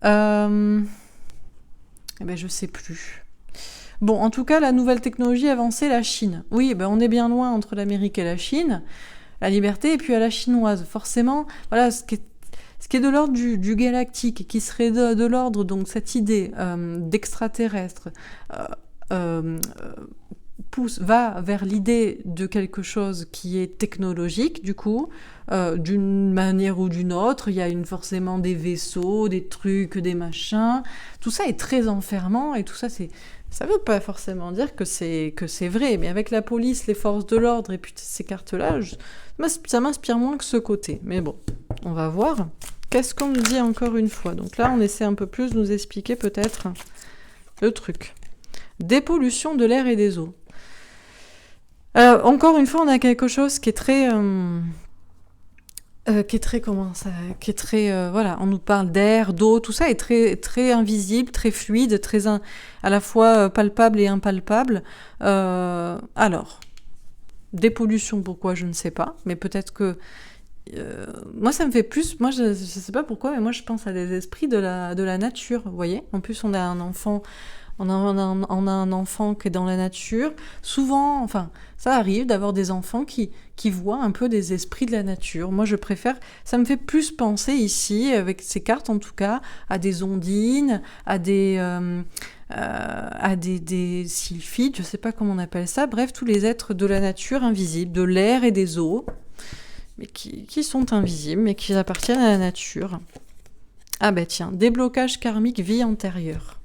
Speaker 1: Je sais plus. Bon, en tout cas, la nouvelle technologie avancée, la Chine. Oui, on est bien loin entre l'Amérique et la Chine. la liberté, et puis à la chinoise. Forcément, voilà, ce qui est de l'ordre du galactique, qui serait de l'ordre, donc cette idée d'extraterrestre, va vers l'idée de quelque chose qui est technologique, du coup, d'une manière ou d'une autre. Il y a forcément des vaisseaux, des trucs, des machins. Tout ça est très enfermant, et tout ça, ça veut pas forcément dire que c'est vrai, mais avec la police, les forces de l'ordre, et puis ces cartes-là, ça m'inspire moins que ce côté. Mais bon, on va voir. Qu'est-ce qu'on nous dit encore une fois? Donc là, on essaie un peu plus de nous expliquer peut-être le truc. Dépollution de l'air et des eaux. Encore une fois, on a quelque chose qui est très... voilà, on nous parle d'air, d'eau, tout ça est très, très invisible, très fluide, très à la fois palpable et impalpable. Alors, dépollution, pourquoi, je ne sais pas, mais peut-être que... moi, ça me fait plus... Moi, je sais pas pourquoi, mais moi, je pense à des esprits de la nature, vous voyez. En plus, on a un enfant... On a un enfant qui est dans la nature. Souvent, enfin, ça arrive d'avoir des enfants qui voient un peu des esprits de la nature. Moi, je préfère... Ça me fait plus penser ici, avec ces cartes en tout cas, à des ondines, à des sylphides, je sais pas comment on appelle ça. Bref, tous les êtres de la nature invisibles, de l'air et des eaux, mais qui sont invisibles, mais qui appartiennent à la nature. Ah ben tiens, déblocage karmique vie antérieure.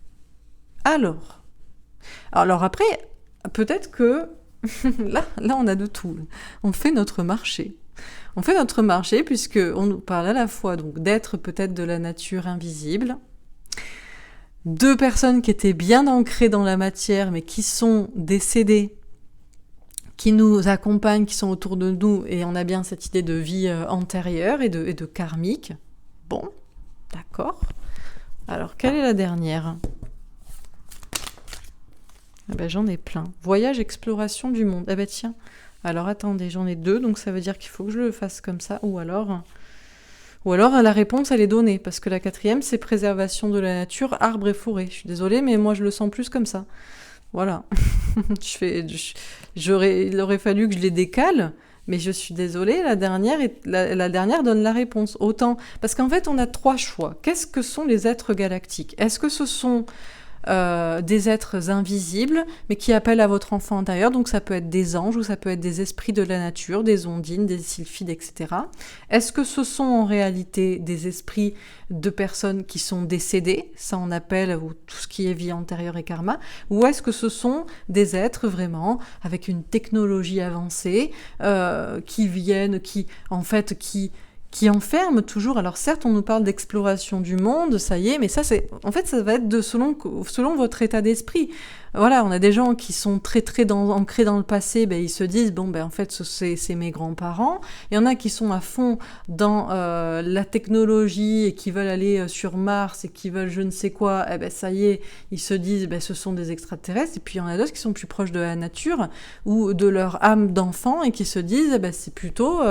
Speaker 1: Alors après, peut-être que là, on a de tout. On fait notre marché. On fait notre marché puisqu'on nous parle à la fois donc d'êtres peut-être de la nature invisible, de personnes qui étaient bien ancrées dans la matière mais qui sont décédées, qui nous accompagnent, qui sont autour de nous, et on a bien cette idée de vie antérieure et de karmique. Bon, d'accord. Alors, quelle est la dernière ? Ah ben, j'en ai plein. Voyage, exploration du monde. Ah ben tiens, alors attendez, j'en ai 2, donc ça veut dire qu'il faut que je le fasse comme ça, ou alors la réponse elle est donnée, parce que la 4e c'est préservation de la nature, arbres et forêts. Je suis désolée, mais moi je le sens plus comme ça. Voilà. Il aurait fallu que je les décale, mais je suis désolée, la dernière donne la réponse. Autant, parce qu'en fait on a 3 choix. Qu'est-ce que sont les êtres galactiques ? Est-ce que ce sont des êtres invisibles, mais qui appellent à votre enfant intérieur, donc ça peut être des anges, ou ça peut être des esprits de la nature, des ondines, des sylphides, etc. Est-ce que ce sont en réalité des esprits de personnes qui sont décédées, ça on appelle ou tout ce qui est vie antérieure et karma, ou est-ce que ce sont des êtres vraiment avec une technologie avancée, qui viennent, qui enferme toujours. Alors certes, on nous parle d'exploration du monde, ça y est, mais ça va être selon votre état d'esprit. Voilà, on a des gens qui sont très très ancrés dans le passé, ils se disent en fait c'est mes grands-parents. Il y en a qui sont à fond dans la technologie et qui veulent aller sur Mars et qui veulent je ne sais quoi. Ça y est, ils se disent ce sont des extraterrestres. Et puis il y en a d'autres qui sont plus proches de la nature ou de leur âme d'enfant et qui se disent c'est plutôt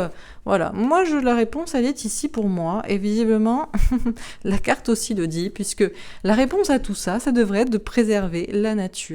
Speaker 1: voilà. Moi la réponse elle est ici pour moi, et visiblement la carte aussi le dit, puisque la réponse à tout ça devrait être de préserver la nature.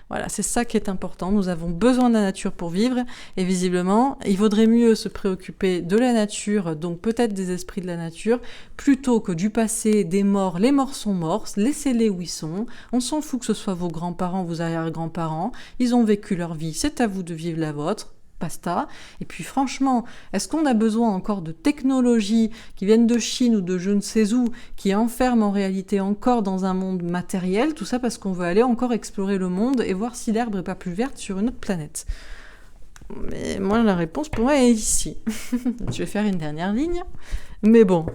Speaker 1: Voilà, c'est ça qui est important. Nous avons besoin de la nature pour vivre, et visiblement, il vaudrait mieux se préoccuper de la nature, donc peut-être des esprits de la nature, plutôt que du passé, des morts. Les morts sont morts, laissez-les où ils sont. On s'en fout que ce soit vos grands-parents, vos arrière-grands-parents. Ils ont vécu leur vie, c'est à vous de vivre la vôtre. Basta. Et puis franchement, est-ce qu'on a besoin encore de technologies qui viennent de Chine ou de je ne sais où, qui enferment en réalité encore dans un monde matériel, tout ça parce qu'on veut aller encore explorer le monde et voir si l'herbe n'est pas plus verte sur une autre planète? Mais moi, la réponse pour moi est ici. Je vais faire une dernière ligne. Mais bon.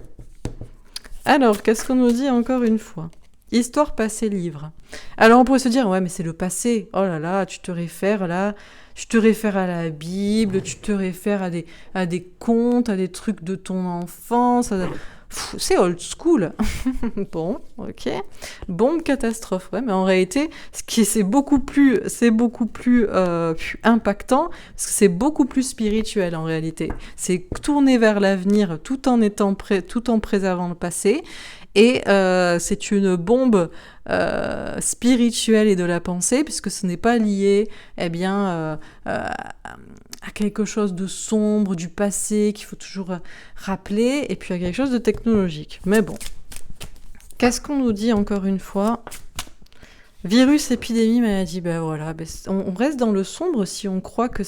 Speaker 1: Alors, qu'est-ce qu'on nous dit encore une fois ? Histoire passée livre. Alors on pourrait se dire, ouais mais c'est le passé. Oh là là, tu te réfères à la Bible, tu te réfères à des contes, à des trucs de ton enfance. C'est old school. Bon, ok. Bombe catastrophe, ouais, mais en réalité, c'est beaucoup plus impactant, parce que c'est beaucoup plus spirituel en réalité. C'est tourner vers l'avenir tout en préservant le passé. Et c'est une bombe spirituelle et de la pensée, puisque ce n'est pas lié à quelque chose de sombre, du passé, qu'il faut toujours rappeler, et puis à quelque chose de technologique. Mais bon, qu'est-ce qu'on nous dit encore une fois ? Virus, épidémie, maladie, ben voilà, on reste dans le sombre si on croit que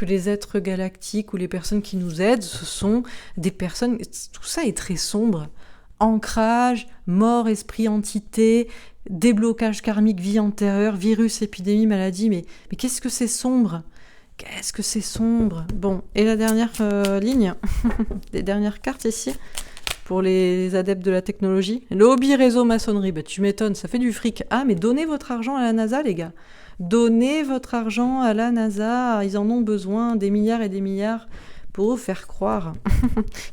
Speaker 1: les êtres galactiques ou les personnes qui nous aident, ce sont des personnes... Tout ça est très sombre. Ancrage, mort, esprit, entité, déblocage karmique, vie antérieure, virus, épidémie, maladie, mais qu'est-ce que c'est sombre ? Qu'est-ce que c'est sombre ? Bon, et la dernière ligne, les dernières cartes ici, pour les adeptes de la technologie. Lobby, réseau, maçonnerie, bah tu m'étonnes, ça fait du fric. Ah, mais donnez votre argent à la NASA, les gars. Donnez votre argent à la NASA, ils en ont besoin, des milliards et des milliards, pour vous faire croire.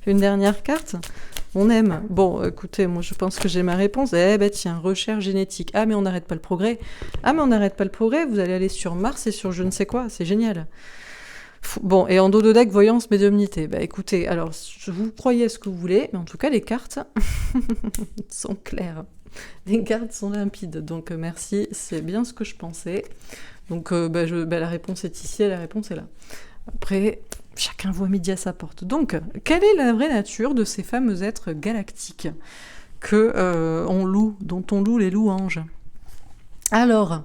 Speaker 1: Une dernière carte ? On aime. Bon, écoutez, moi je pense que j'ai ma réponse. Tiens, recherche génétique. Ah, mais on n'arrête pas le progrès. Ah, mais on n'arrête pas le progrès. Vous allez aller sur Mars et sur je ne sais quoi. C'est génial. Bon, et en dos de deck, voyance, médiumnité. Écoutez, alors, vous croyez ce que vous voulez, mais en tout cas, les cartes sont claires. Les cartes sont limpides. Donc, merci, c'est bien ce que je pensais. Donc, la réponse est ici et la réponse est là. Après... Chacun voit midi à sa porte. Donc, quelle est la vraie nature de ces fameux êtres galactiques dont on loue les louanges ? Alors,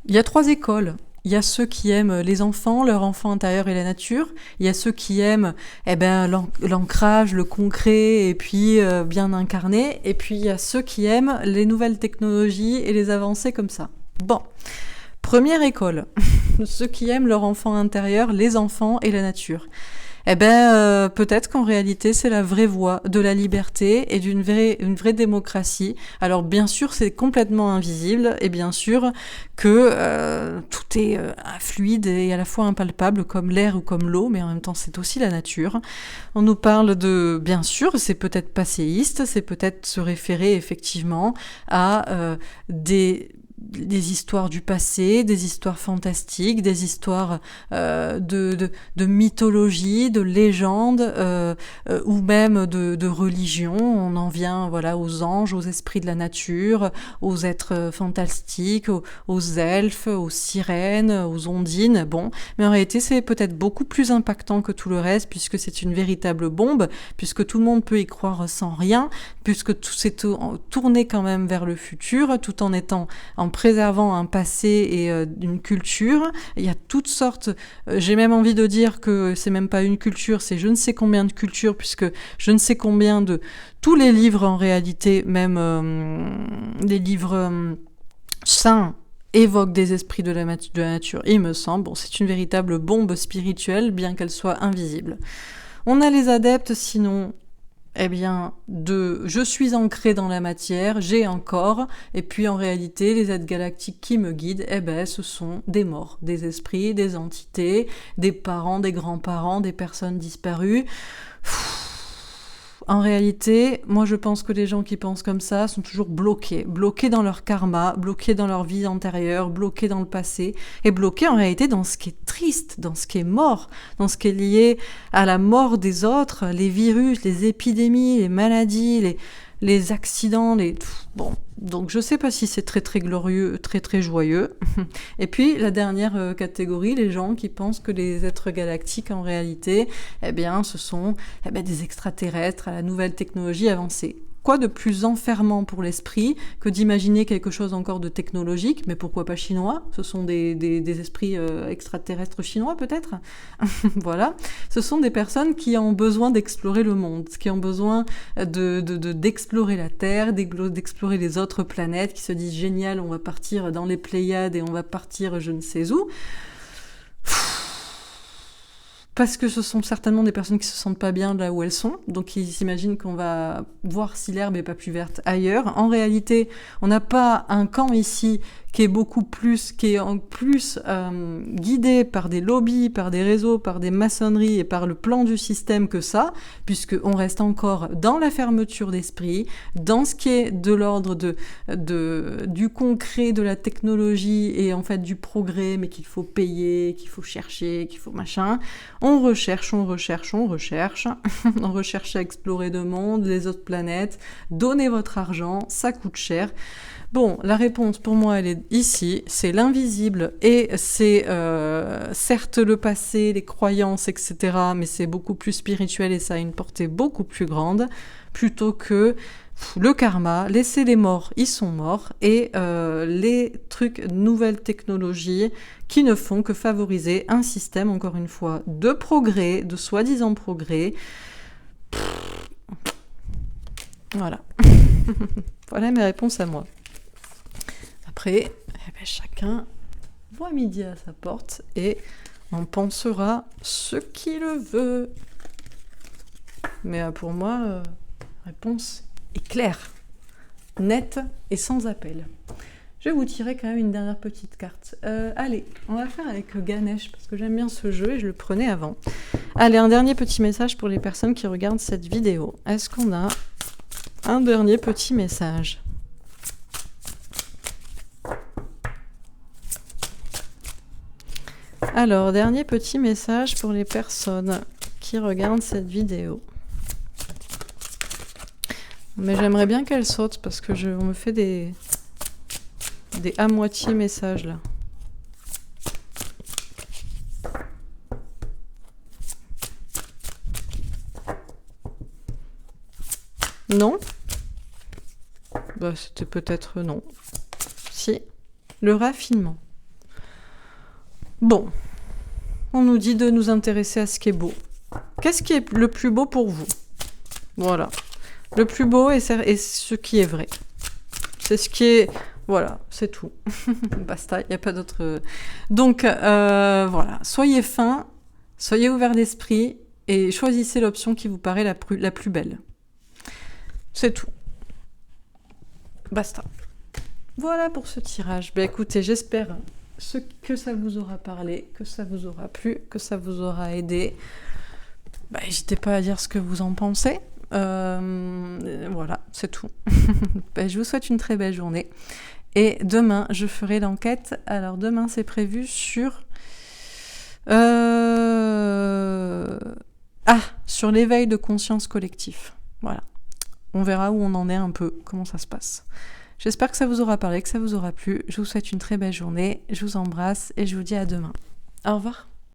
Speaker 1: il y a 3 écoles. Il y a ceux qui aiment les enfants, leur enfant intérieur et la nature. Il y a ceux qui aiment l'ancrage, le concret et puis bien incarné. Et puis il y a ceux qui aiment les nouvelles technologies et les avancées comme ça. Bon. Première école, ceux qui aiment leur enfant intérieur, les enfants et la nature. Peut-être qu'en réalité, c'est la vraie voie de la liberté et une vraie démocratie. Alors, bien sûr, c'est complètement invisible et bien sûr que tout est fluide et à la fois impalpable comme l'air ou comme l'eau, mais en même temps, c'est aussi la nature. On nous parle de, bien sûr, c'est peut-être passéiste, c'est peut-être se référer effectivement à des histoires du passé, des histoires fantastiques, des histoires de mythologie, de légendes, ou même de religion. On en vient aux anges, aux esprits de la nature, aux êtres fantastiques, aux elfes, aux sirènes, aux ondines. Bon, mais en réalité, c'est peut-être beaucoup plus impactant que tout le reste, puisque c'est une véritable bombe, puisque tout le monde peut y croire sans rien, puisque tout s'est tourné quand même vers le futur, tout en étant en préservant un passé et une culture. Il y a toutes sortes, j'ai même envie de dire que c'est même pas une culture, c'est je ne sais combien de cultures, puisque je ne sais combien de... Tous les livres en réalité, même les livres saints, évoquent des esprits de la nature, il me semble. Bon, c'est une véritable bombe spirituelle, bien qu'elle soit invisible. On a les adeptes, sinon... je suis ancré dans la matière, j'ai un corps, et puis en réalité, les êtres galactiques qui me guident, ce sont des morts, des esprits, des entités, des parents, des grands-parents, des personnes disparues. En réalité, moi je pense que les gens qui pensent comme ça sont toujours bloqués dans leur karma, bloqués dans leur vie antérieure, bloqués dans le passé, et bloqués en réalité dans ce qui est triste, dans ce qui est mort, dans ce qui est lié à la mort des autres, les virus, les épidémies, les maladies, les accidents, Bon, donc je sais pas si c'est très très glorieux, très très joyeux. Et puis la dernière catégorie, les gens qui pensent que les êtres galactiques en réalité, ce sont des extraterrestres à la nouvelle technologie avancée. Quoi de plus enfermant pour l'esprit que d'imaginer quelque chose encore de technologique, mais pourquoi pas chinois ? Ce sont des esprits extraterrestres chinois peut-être. Voilà. Ce sont des personnes qui ont besoin d'explorer le monde, qui ont besoin d'explorer la Terre, d'explorer les autres planètes, qui se disent génial, on va partir dans les Pléiades et on va partir je ne sais où. Parce que ce sont certainement des personnes qui se sentent pas bien là où elles sont, donc ils s'imaginent qu'on va voir si l'herbe est pas plus verte ailleurs. En réalité, on n'a pas un camp ici qui est beaucoup plus, qui est en plus guidé par des lobbies, par des réseaux, par des maçonneries et par le plan du système que ça, puisqu'on reste encore dans la fermeture d'esprit, dans ce qui est de l'ordre du concret, de la technologie et en fait du progrès, mais qu'il faut payer, qu'il faut chercher, qu'il faut machin. On recherche, on recherche à explorer de monde, les autres planètes, donnez votre argent, ça coûte cher. Bon, la réponse pour moi, elle est ici, c'est l'invisible et c'est certes le passé, les croyances, etc., mais c'est beaucoup plus spirituel et ça a une portée beaucoup plus grande, plutôt que le karma, laissez les morts, ils sont morts, et les trucs, nouvelles technologies qui ne font que favoriser un système, encore une fois, de progrès, de soi-disant progrès. Voilà. Voilà mes réponses à moi. Après, chacun voit midi à sa porte et en pensera ce qu'il veut. Mais pour moi, réponse est claire, nette et sans appel. Je vais vous tirer quand même une dernière petite carte. Allez, on va faire avec Ganesh, parce que j'aime bien ce jeu et je le prenais avant. Allez, un dernier petit message pour les personnes qui regardent cette vidéo. Est-ce qu'on a un dernier petit message ? Alors, dernier petit message pour les personnes qui regardent cette vidéo. Mais j'aimerais bien qu'elle saute parce que on me fait des à moitié messages là. Non ? Bah, c'était peut-être non. Si. Le raffinement. Bon. On nous dit de nous intéresser à ce qui est beau. Qu'est-ce qui est le plus beau pour vous ? Voilà. Le plus beau est ce qui est vrai. C'est ce qui est... Voilà, c'est tout. Basta, il n'y a pas d'autre... Donc, voilà. Soyez fins, soyez ouverts d'esprit et choisissez l'option qui vous paraît la plus belle. C'est tout. Basta. Voilà pour ce tirage. Ben, écoutez, j'espère que ça vous aura parlé, que ça vous aura plu, que ça vous aura aidé. Ben, n'hésitez pas à dire ce que vous en pensez. Voilà, c'est tout. Ben, je vous souhaite une très belle journée. Et demain, je ferai l'enquête. Alors demain, c'est prévu sur... sur l'éveil de conscience collectif. Voilà. On verra où on en est un peu, comment ça se passe. J'espère que ça vous aura parlé, que ça vous aura plu. Je vous souhaite une très belle journée. Je vous embrasse et je vous dis à demain. Au revoir.